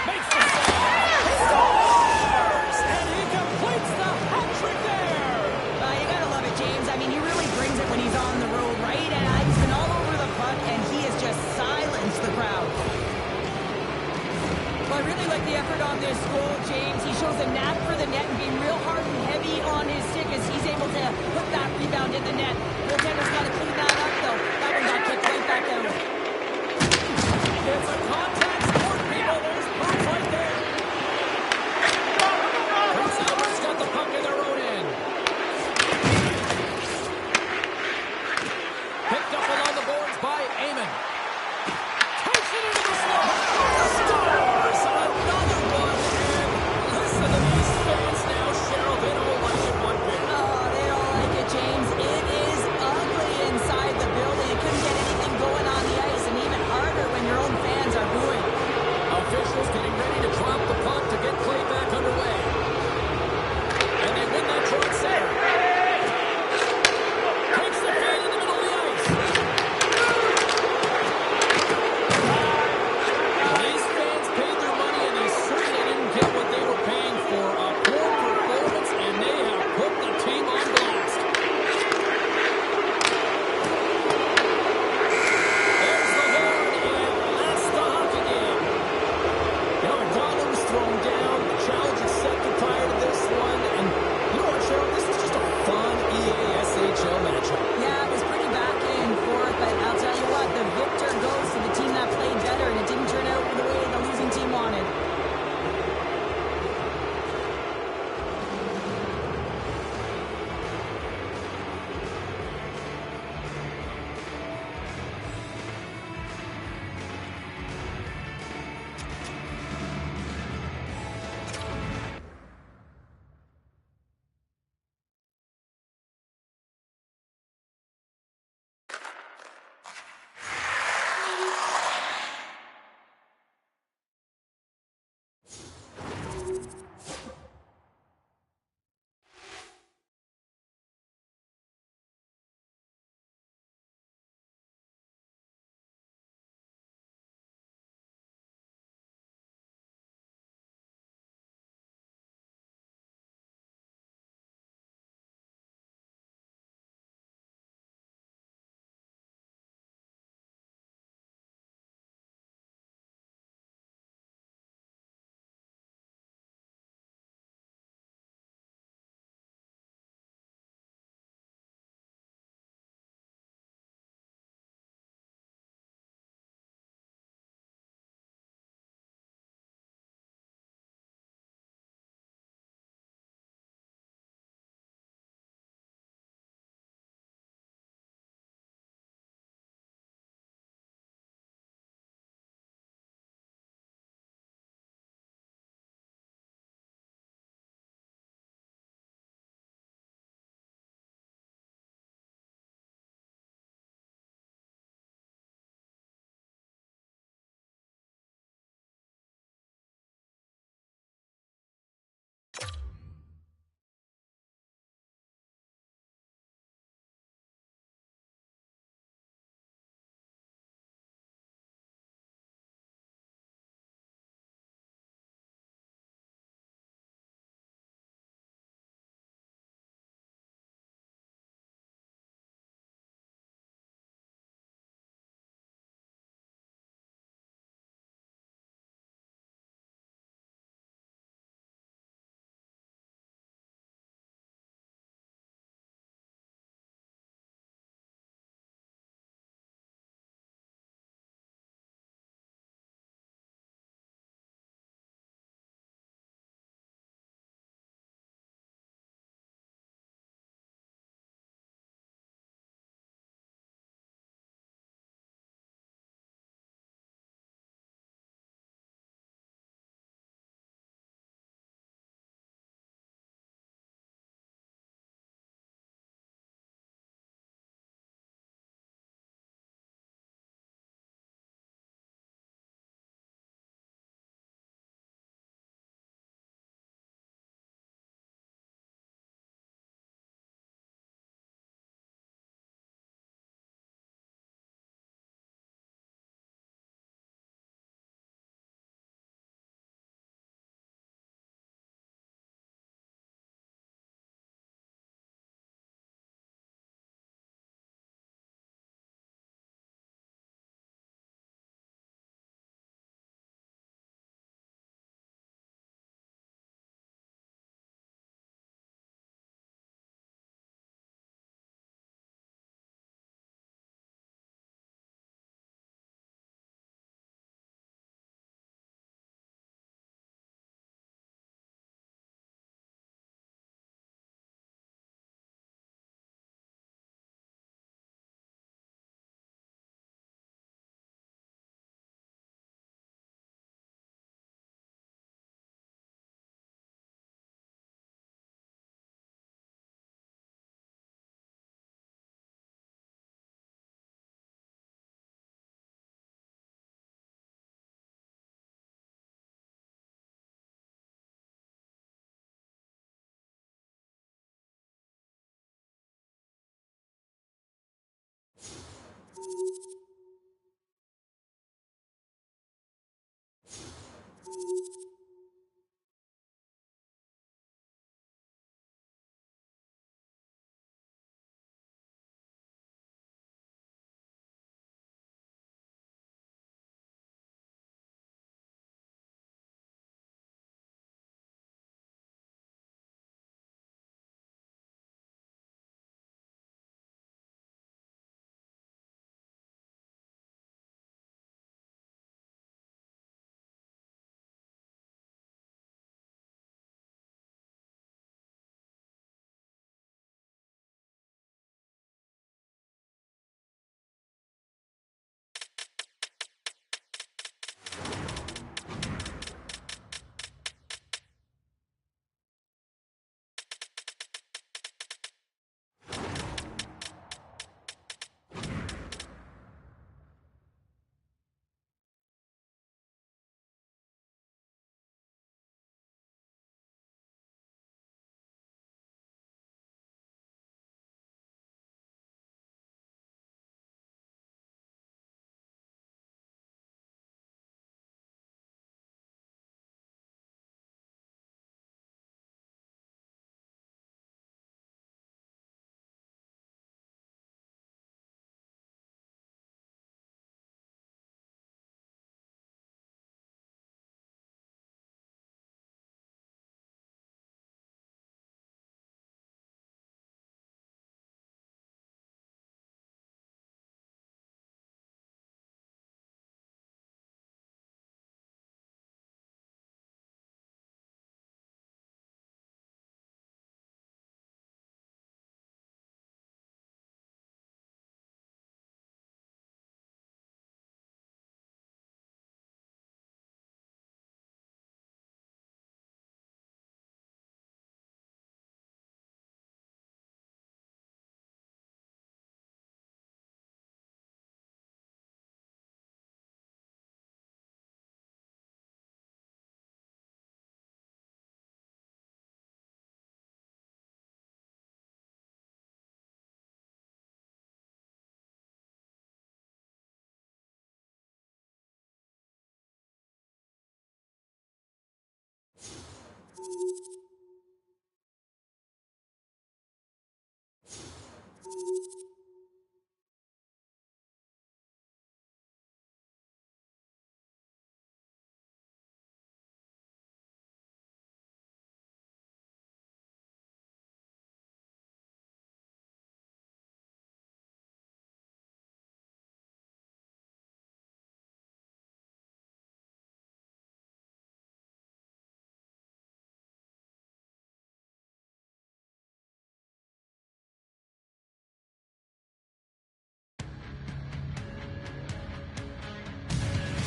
Makes the save. He scores! And he completes the hat trick there. You gotta love it, James. I mean, he really brings it when he's on the road, right? And he's been all over the puck, and he has just silenced the crowd. Well, I really like the effort on this goal, James. He shows a knack for the net and being real hard and heavy on his stick as he's able to put that rebound in the net. Goaltender's got to clean that up, though. That one got kicked right back out. It's a contact sport, people. There's proof right there. Prince Albert's got the puck in their own end. Picked up along the boards by Amon. Takes it into the slot. Scores! Another one. And listen to these fans now, Cheryl. They don't like it one bit. Oh, they don't like it, James. It is ugly in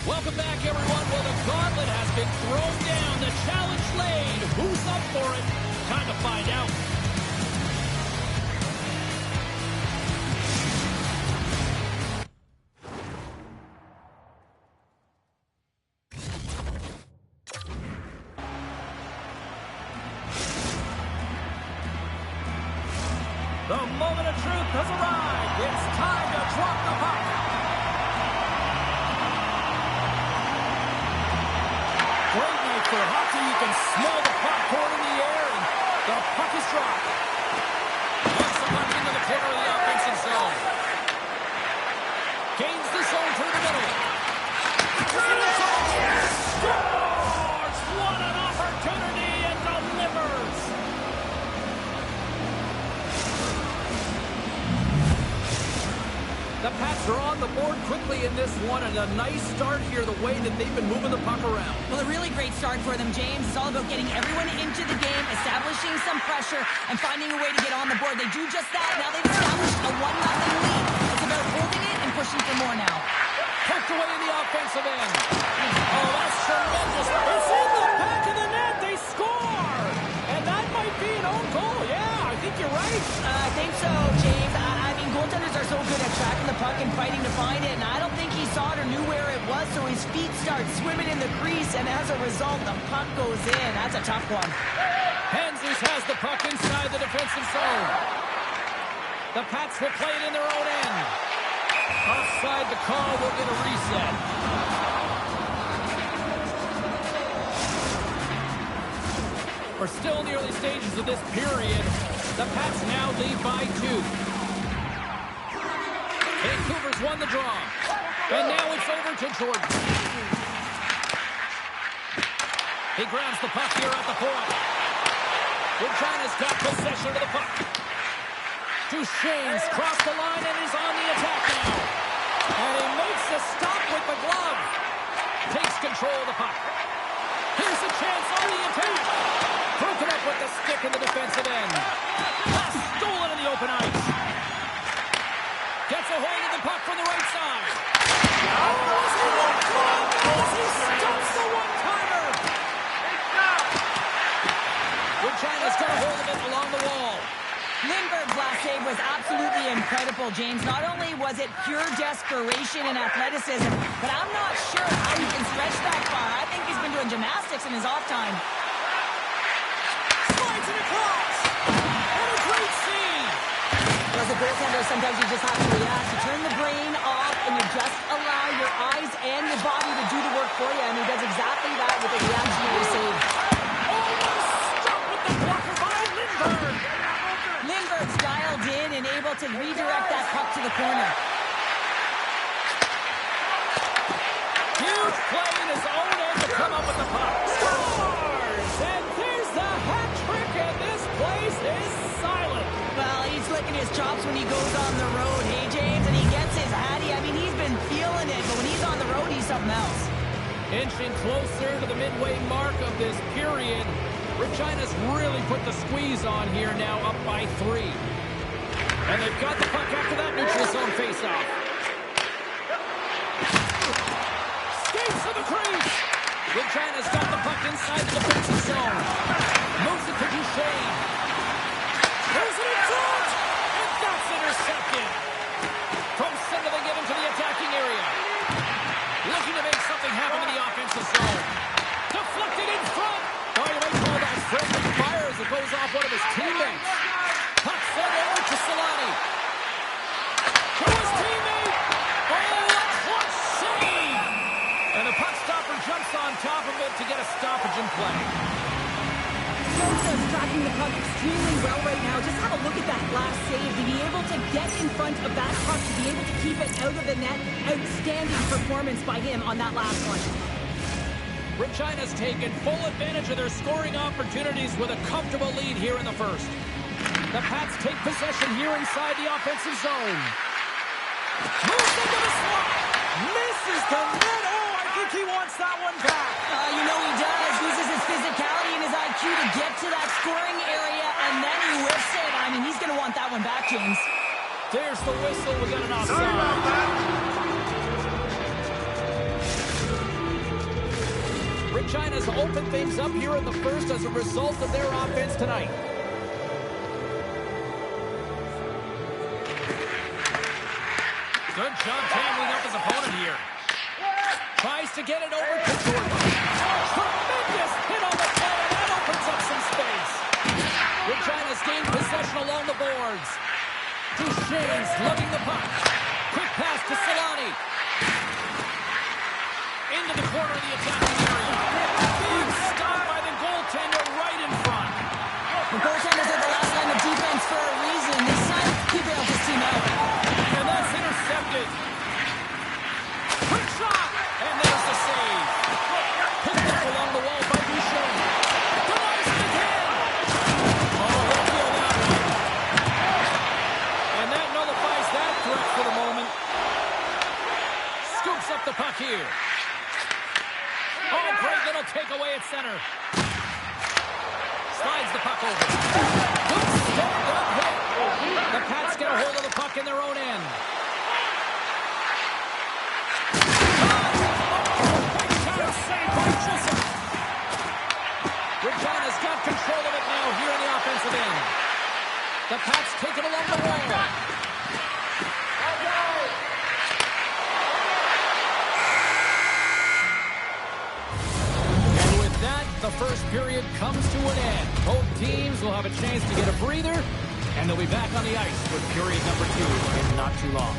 Welcome back, everyone. Well, the gauntlet has been thrown down. The challenge laid. Who's up for it? Time to find out. The moment of truth has arrived. It's time to drop the puck. Great night for hockey. You can smell the popcorn in the air, and the puck is dropped. Gets the puck into the corner of the offensive zone. Gains the zone through the middle. Scores! What an opportunity, and delivers! The Pats are on the board quickly in this one, and a nice start here, the way that they've been moving the puck around. Well, a really great start for them, James. It's all about getting everyone into the game, establishing some pressure, and finding a way to get on the board. They do just that. Now they've established a 1-0 lead. It's about holding it and pushing for more now. Poked away in the offensive end. Oh, that's tremendous. It's in the back of the net. They score! And that might be an own goal. Yeah, I think you're right. I think so, James. I mean, goaltenders are so good at tracking the puck and fighting to find it, and I don't think he saw it or knew where it was, so his feet start swimming in the crease, and as a result, the puck goes in. That's a tough one. Hanzus has the puck inside the defensive zone. The Pats will play it in their own end. Offside the call will get a reset. We're still in the early stages of this period. The Pats now lead by 2. Vancouver's won the draw. And now it's over to Jordan. He grabs the puck here at the point. Regina's got possession of the puck. Duchesne's crossed the line and is on the attack now. And he makes the stop with the glove. Takes control of the puck. Here's a chance on the attack. Broken up with the stick in the defensive end. Pass stolen in the open ice. Gets a hold of the puck from the right side. He stops the one-timer. Regina's got a hold of it along the wall. Lindbergh's last save was absolutely incredible, James. Not only was it pure desperation and athleticism, but I'm not sure how he can stretch that far. I think he's been doing gymnastics in his off time. Slides it across. And a great save. As a goaltender, sometimes you just have to react. You turn the brain off and you just allow your eyes and your body to do the work for you. And he does exactly that with a reactionary save. Almost stopped with the blocker by Lindbergh. Lindbergh's dialed in and able to redirect that puck to the corner. Huge play in his own end to come up with the puck. Scores! And there's the hat trick, and this place is silent. Well, he's licking his chops when he goes on the road, hey, James? And he gets his hattie. I mean, he's been feeling it, but when he's on the road, he's something else. Inching closer to the midway mark of this period. Regina's really put the squeeze on here now, up by 3. And they've got the puck after that neutral zone faceoff. Skates to the crease. Regina's got the puck inside the defensive zone. Moves it to Duchesne. Throws it in front. And that's intercepted. From center, they get into the attacking area. Looking to make something happen in the offensive zone. Deflected in front. Oh, you might call that friendly fire as it goes off one of his teammates. Puck sent over to Solani. To his teammate. Oh, a clutch save. And the puck stopper jumps on top of it to get a stoppage in play. Joseph's tracking the puck extremely well right now. Just have a look at that last save. To be able to get in front of that puck, to be able to keep it out of the net. Outstanding performance by him on that last one. Regina's taken full advantage of their scoring opportunities with a comfortable lead here in the first. The Pats take possession here inside the offensive zone. Moves into the slot. Misses the net. Oh, I think he wants that one back. You know he does. Uses his physicality and his IQ to get to that scoring area, and then he whiffs it. I mean, he's going to want that one back, James. There's the whistle. We got an offside. Regina's opened things up here in the first as a result of their offense tonight. Good job tangling up his opponent here. Tries to get it over to Jordan. Tremendous hit on the play, and that opens up some space. Regina's gained possession along the boards. Duchesne slugging the puck. Quick pass to Solani. Into the corner of the attacking area. Big stop by the goaltender right in front. The goaltenders are the last line of defense for a reason. This time, he bailed his team out. And that's intercepted. Quick shot. And there's the save. Picked up along the wall by Duchesne. Denies it again. Oh, he'll feel that one. And that nullifies that threat for the moment. Scoops up the puck here. Oh, great little takeaway at center. Slides the puck over. Good stand-up hit. The Pats get a hold of the puck in their own end. Quick counter save by Jessup. Regina's got control of it now here in the offensive end. The Pats take it along the wall. The first period comes to an end. Both teams will have a chance to get a breather, and they'll be back on the ice with period number 2 in not too long.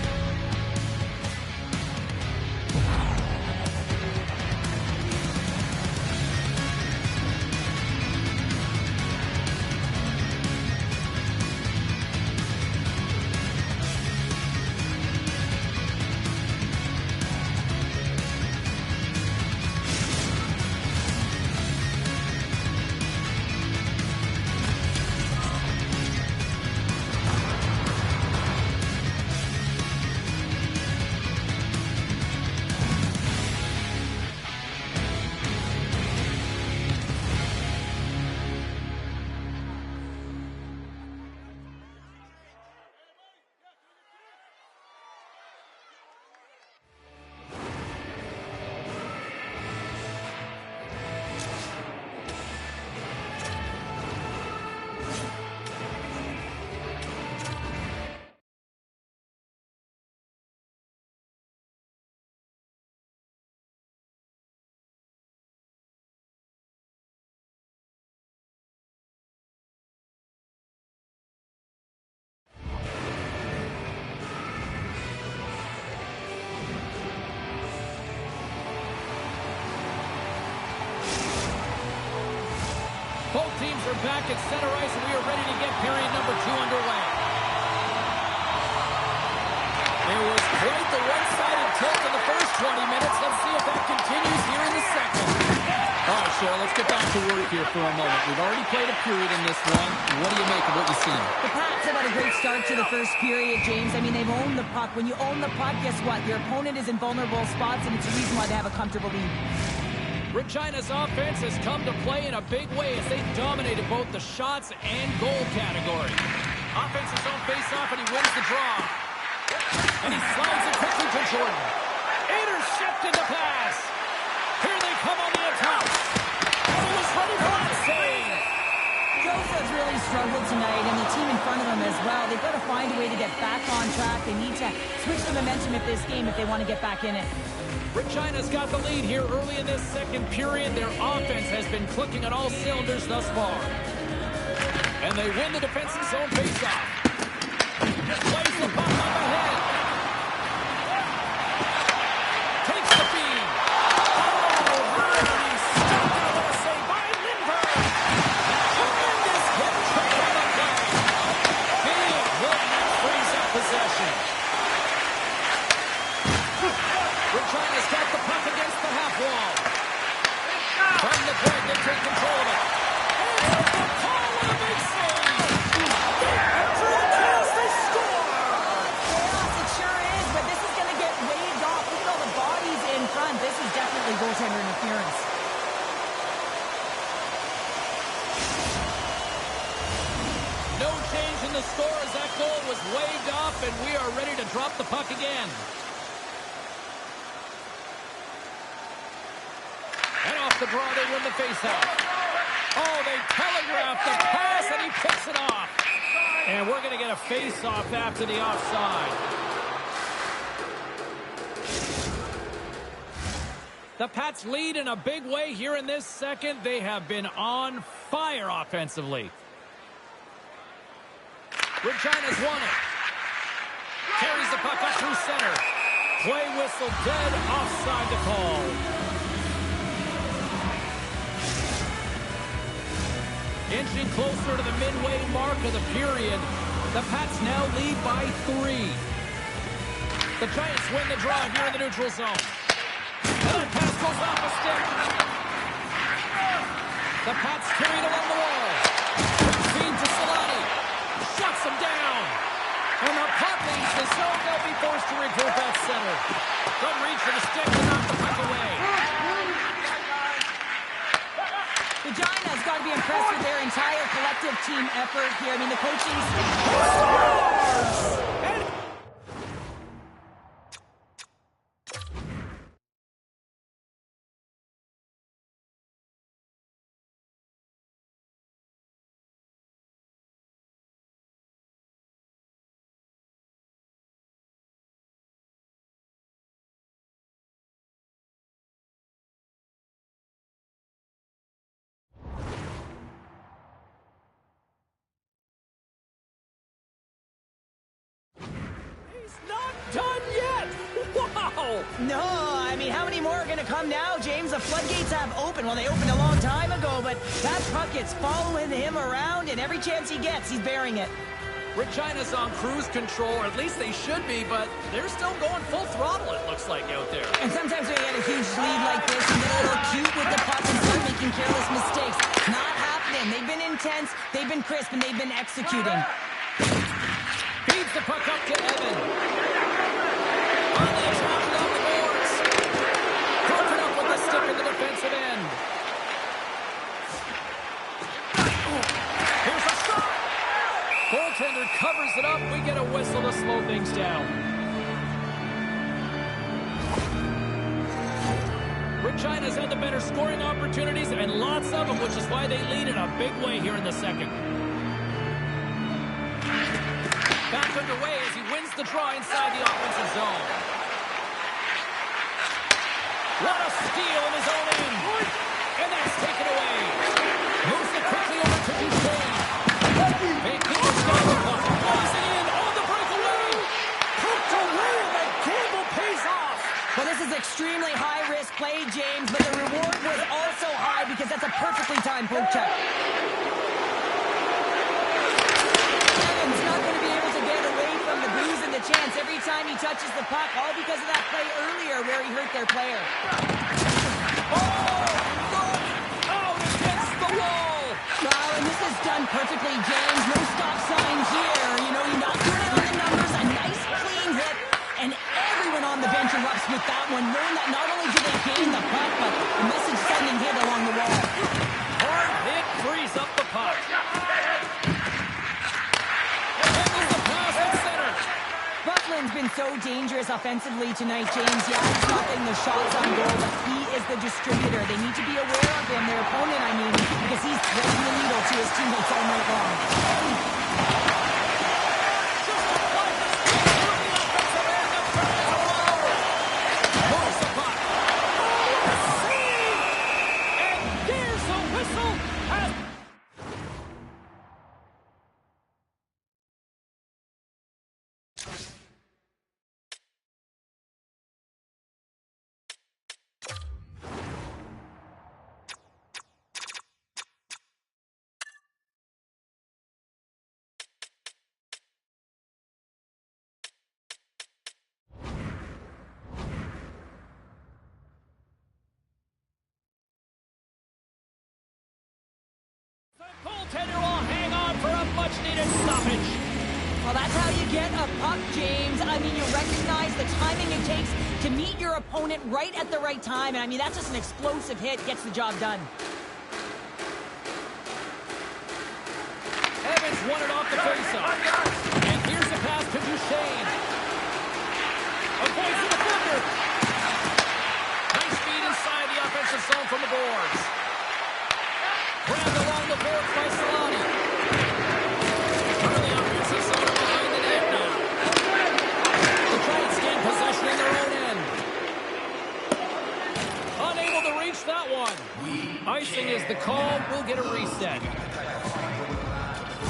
Both teams are back at center ice, and we are ready to get period number 2 underway. There was quite the one-sided tilt in the first 20 minutes. Let's see if that continues here in the second. All right, Cheryl, let's get back to work here for a moment. We've already played a period in this one. What do you make of what you've seen? The Pats have had a great start to the first period, James. I mean, they've owned the puck. When you own the puck, guess what? Your opponent is in vulnerable spots, and it's a reason why they have a comfortable lead. Regina's offense has come to play in a big way as they dominated both the shots and goal category. Offense's own face-off, and he wins the draw. And he slides it quickly to Jordan. Intercepted the pass. Here they come on the attack. And he was ready for that save. Joseph's really struggled tonight, and the team in front of them as well. They've got to find a way to get back on track. They need to switch the momentum of this game if they want to get back in it. Regina's got the lead here early in this second period. Their offense has been clicking on all cylinders thus far. And they win the defensive zone faceoff. Plays the puck up ahead. Takes the feed. Oh, really stopped it with a save by Lindbergh. Tremendous hit trick on the play. Big hit that frees up possession. Regina's got the puck against the half wall. From the point, they take control of it. It's the call with a big save. They score! Chaos, it sure is, but this is going to get waved off. Look at all the bodies in front. This is definitely goaltender interference. No change in the score as that goal was waved off, and we are ready to drop the puck again. And off the draw, they win the faceoff. Oh, they telegraphed the pass, and he picks it off. And we're going to get a faceoff after the offside. The Pats lead in a big way here in this second. They have been on fire offensively. Regina's won it. Carries the puck up through center. Play whistle dead, offside the call. Inching closer to the midway mark of the period. The Pats now lead by 3. The Giants win the draw here in the neutral zone. And that pass goes off a stick. The Pats carried along the wall. Feed to Solani. Shuts him down. And the puck leaves the zone. They'll be forced to regroup at center. Doesn't reach for the stick to knock the puck away. Regina's got to be impressed with their entire collective team effort here. I mean, the coaching scores! Not done yet! Wow! No, I mean, how many more are going to come now, James? The floodgates have opened. Well, they opened a long time ago, but that puck is following him around, and every chance he gets, he's bearing it. Regina's on cruise control, or at least they should be, but they're still going full throttle, it looks like, out there. And sometimes when you get a huge lead like this, you get a little cute with the puck and start making careless mistakes. Not happening. They've been intense, they've been crisp, and they've been executing. Feeds the puck up to Evan. On the attack along the boards. Broken up with the stick in the defensive end. Here's a shot. Goaltender covers it up. We get a whistle to slow things down. Regina's had the better scoring opportunities and lots of them, which is why they lead in a big way here in the second. Back underway as he wins the draw inside the offensive zone. What a steal in his own end. And that's taken away. Moves it quickly over to Duchesne. Vancouver's got the puck. Closing in on the breakaway. Poked away and that gamble pays off. Well, this is extremely high-risk play, James, but the reward was also high because that's a perfectly timed poke check. touches the puck, all because of that play earlier where he hurt their player. Oh, look out against the wall. Well, and this is done perfectly, James. No stop sign here. You know, you're not doing it on the numbers. A nice clean hit, and everyone on the bench erupts with that one, knowing that not only do they gain the puck, but a message-sending hit along the wall. Hard hit frees up the puck. Buckland's been so dangerous offensively tonight, James. Yeah, he's not getting the shots on goal, but he is the distributor. They need to be aware of him, their opponent, I mean, because he's threading the needle to his teammates all night long. Goaltender will hang on for a much-needed stoppage. Well, that's how you get a puck, James. I mean, you recognize the timing it takes to meet your opponent right at the right time. And, I mean, that's just an explosive hit. Gets the job done. Evans won it off the faceoff. And here's the pass to Duchesne. Avoids the defender. Nice feed inside the offensive zone from the boards. Grabbed along the boards by Solani. Early offensive zone behind the net now. The Giants gain possession in their own end. Unable to reach that one. Icing is the call. We'll get a reset.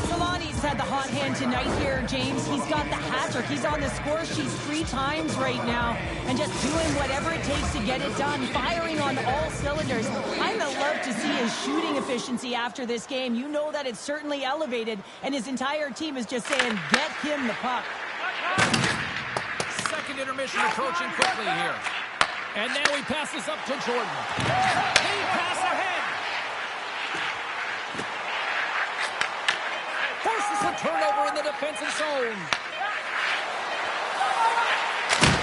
Solani's had the hot hand tonight here, James. He's got the hat trick. He's on the score sheet 3 times right now. And just doing whatever it takes to get it done. Firing on all cylinders. I would love to see his shooting efficiency after this game. You know that it's certainly elevated. And his entire team is just saying, get him the puck. Second intermission approaching quickly here. And now he passes up to Jordan. He pass ahead. Forces a turnover in the defensive zone.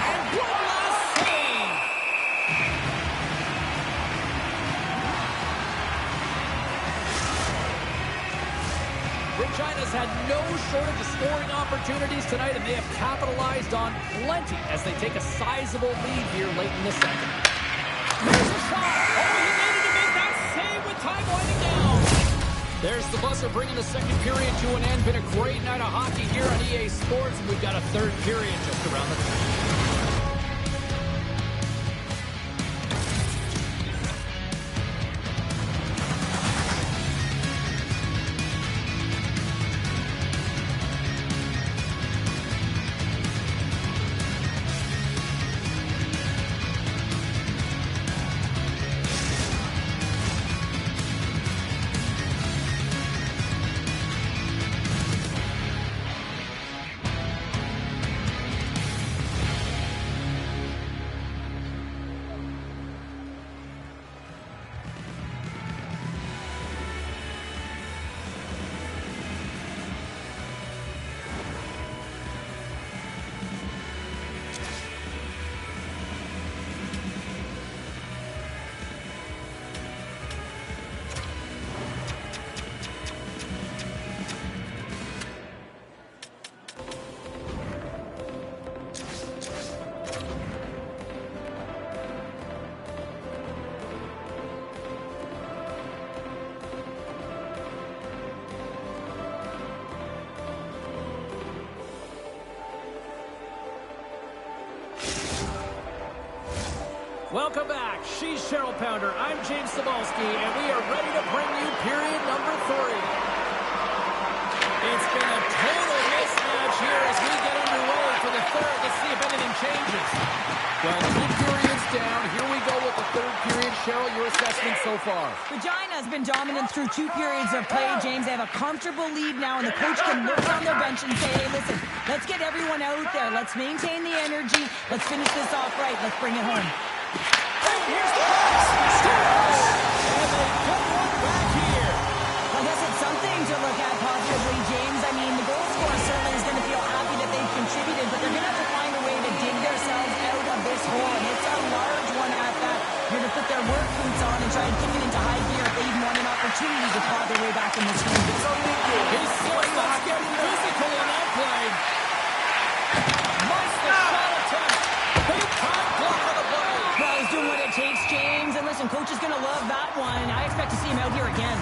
And one last save. Regina's had no shortage of scoring opportunities tonight, and they have capitalized on plenty as they take a sizable lead here late in the second. There's a shot. Oh, he needed to make that save with time winding down. There's the buzzer bringing the second period to an end. Been a great night of hockey here on EA Sports, and we've got a third period just around the corner. Welcome back. She's Cheryl Pounder. I'm James Cebulski, and we are ready to bring you period number 3. It's been a total mismatch here as we get underway for the third. Let's see if anything changes. Well, 2 periods down. Here we go with the third period. Cheryl, your assessment so far. Regina has been dominant through 2 periods of play, James. They have a comfortable lead now, and the coach can look on their bench and say, hey, listen, let's get everyone out there. Let's maintain the energy. Let's finish this off right. Let's bring it home. And here's the pass. Scores! And they put one back here. I guess it's something to look at positively, James. I mean, the goal scorer certainly is going to feel happy that they've contributed, but they're going to have to find a way to dig themselves out of this hole, and it's a large one at that. They're going to put their work boots on and try and kick it into high gear if they even want an opportunity to claw their way back in this game. He's let's get physical on that play. Missed the shot attempt. Big time block on the play. Well, he's doing what it takes, James. And listen, coach is going to love that one. I expect to see him out here again.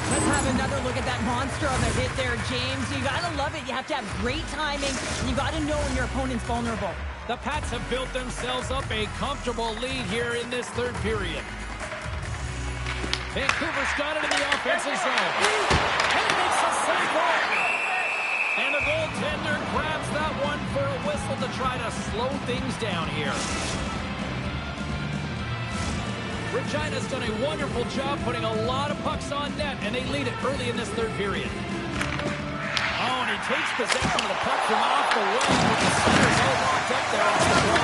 Let's have another look at that monster on the hit there, James. You got to love it. You have to have great timing. You got to know when your opponent's vulnerable. The Pats have built themselves up a comfortable lead here in this third period. Vancouver's got it in the offensive zone. And makes a save one. And the goaltender grabs that one for a whistle to try to slow things down here. Regina's done a wonderful job putting a lot of pucks on net, and they lead it early in this third period. Oh, and he takes possession of the puck from off the wing, with the centers all locked up there off the draw.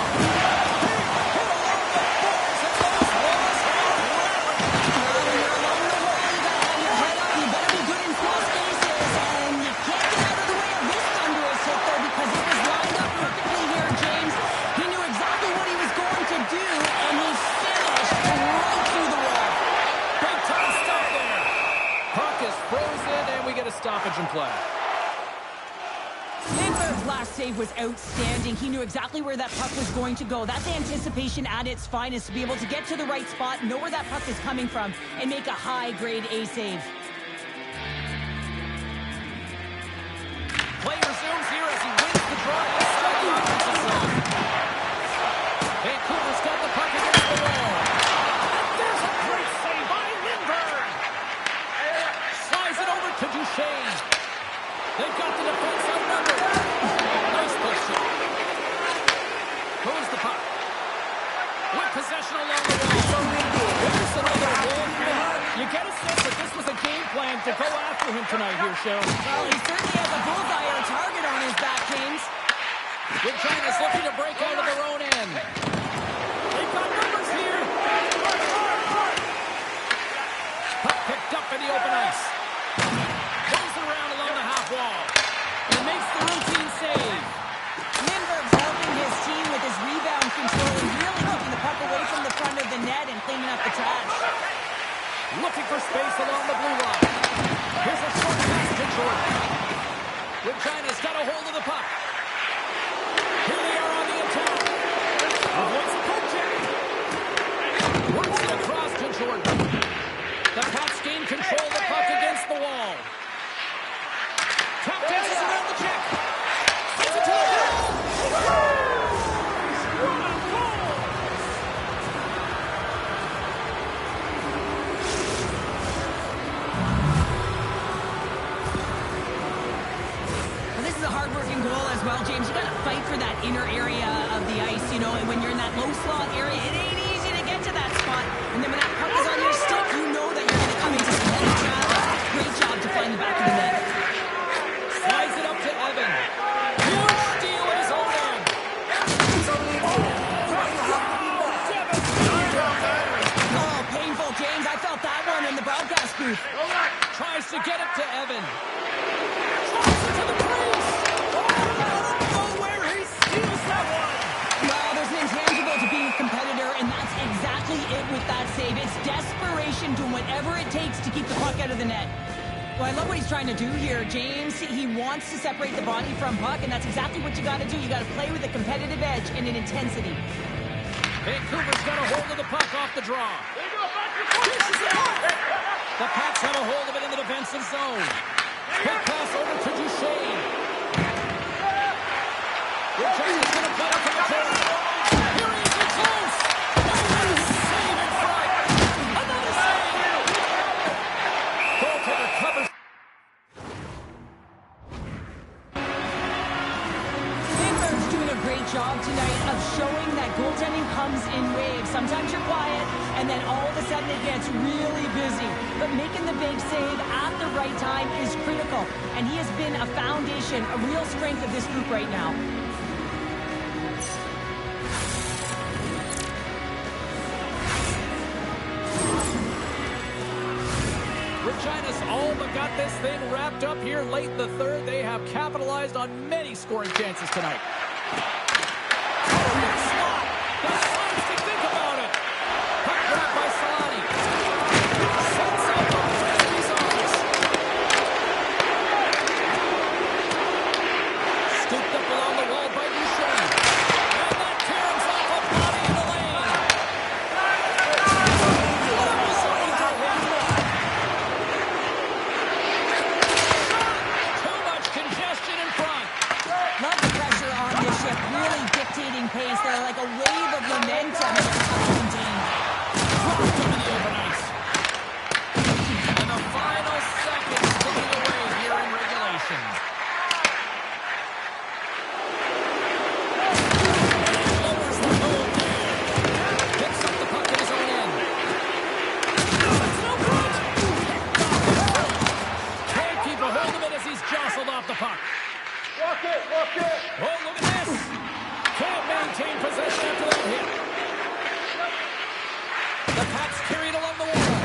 Stoppage in play. Lindbergh's last save was outstanding. He knew exactly where that puck was going to go. That's anticipation at its finest, to be able to get to the right spot, know where that puck is coming from, and make a high-grade A save. Play resumes here as he wins the draw inside the offensive zone. Vancouver's got the puck against the wall. And there's a great save by Lindbergh. Slides it over to Duchesne. They've got the defense outnumbered. Nice push shot. Moves the puck. With possession along the wall. Here's another wall. You get a sense that this was a game plan to go after him tonight here, Cheryl. Well, he certainly has a bullseye or a target on his back, James. Regina's looking to break out of their own end. They've got numbers here. Puck picked up in the open ice. Goes around along the half wall. And makes the routine save. Lindbergh's helping his team with his rebound control and really keeping the puck away from the front of the net and cleaning up the trash. Looking for space along the blue line. Here's a short pass to Jordan. Regina's got a hold of the puck. Here they are on the attack. Avoids the poke check. Works it across to Jordan. The Pats gain control of the puck against the wall. Tap dances around the check. Sends it to the goal. What a goal! Well, this is a hard-working goal as well, James. You got to fight for that inner area of the ice, you know, and when you're in that low slot area, it ain't easy to get to that spot. And then when that puck is on your stick, you know that you're going to come into some heavy traffic. Great job to find the back of the net. Slides it up to Evan. Huge steal at his own end. Oh, painful, James. I felt that one in the broadcast booth. Tries to get it to Evan. Drops it to the crease. Oh, where he steals that one. Well, there's an intangible to being a competitor, and that's exactly it with that save. It's desperation, doing whatever it takes to keep the puck out of the net. Well, I love what he's trying to do here, James. He wants to separate the body from puck, and that's exactly what you got to do. You got to play with a competitive edge and an intensity. Vancouver's got a hold of the puck off the draw. The Pats have a hold of it in the defensive zone. Quick pass over to Duchesne. Regina's going to play it to the turn. Here he is in close. Another save in front. Another save. Goaltender covers. Lindbergh's doing a great job tonight of showing that goaltending comes in waves. Sometimes you're quiet, and then all of a sudden it gets really busy. But making the big save at the right time is critical. And he has been a foundation, a real strength of this group right now. Regina's all but got this thing wrapped up here late in the third. They have capitalized on many scoring chances tonight. Pace. They're like a wave of momentum. Dropped over the open ice. And the final seconds ticking away here in regulation. Lowers the goal there. Picks up the puck in his own end. That's no good. Can't keep a hold of it as he's jostled off the puck. Walk it, walk it. Oh, look at this. Can't maintain possession after that hit. The Pats carried along the wall.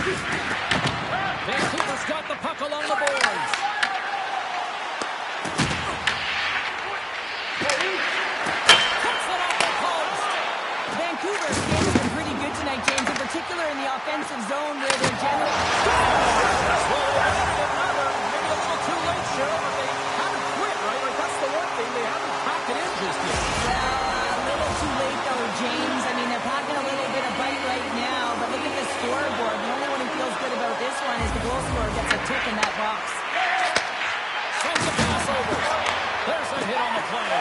Vancouver's got the puck along the boards. Cuts it off the post. Vancouver's game has been pretty good tonight, James, in particular in the offensive zone where they're generally... Maybe a little too late, Cheryl, but they haven't quit, right? Like, that's the one thing. They haven't cracked it in just yet. James, I mean, they're packing a little bit of bite right now, but look at the scoreboard. The only one who feels good about this one is the goal scorer gets a tick in that box. Sends the pass over. There's a hit on the play.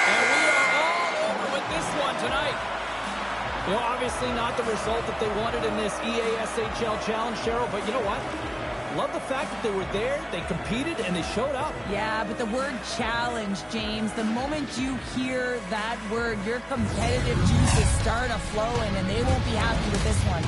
And we are all over with this one tonight. You know, obviously not the result that they wanted in this EASHL Challenge, Cheryl, but you know what? Love the fact that they were there, they competed, and they showed up. Yeah, but the word challenge, James, the moment you hear that word, your competitive juices start a flowing, and they won't be happy with this one.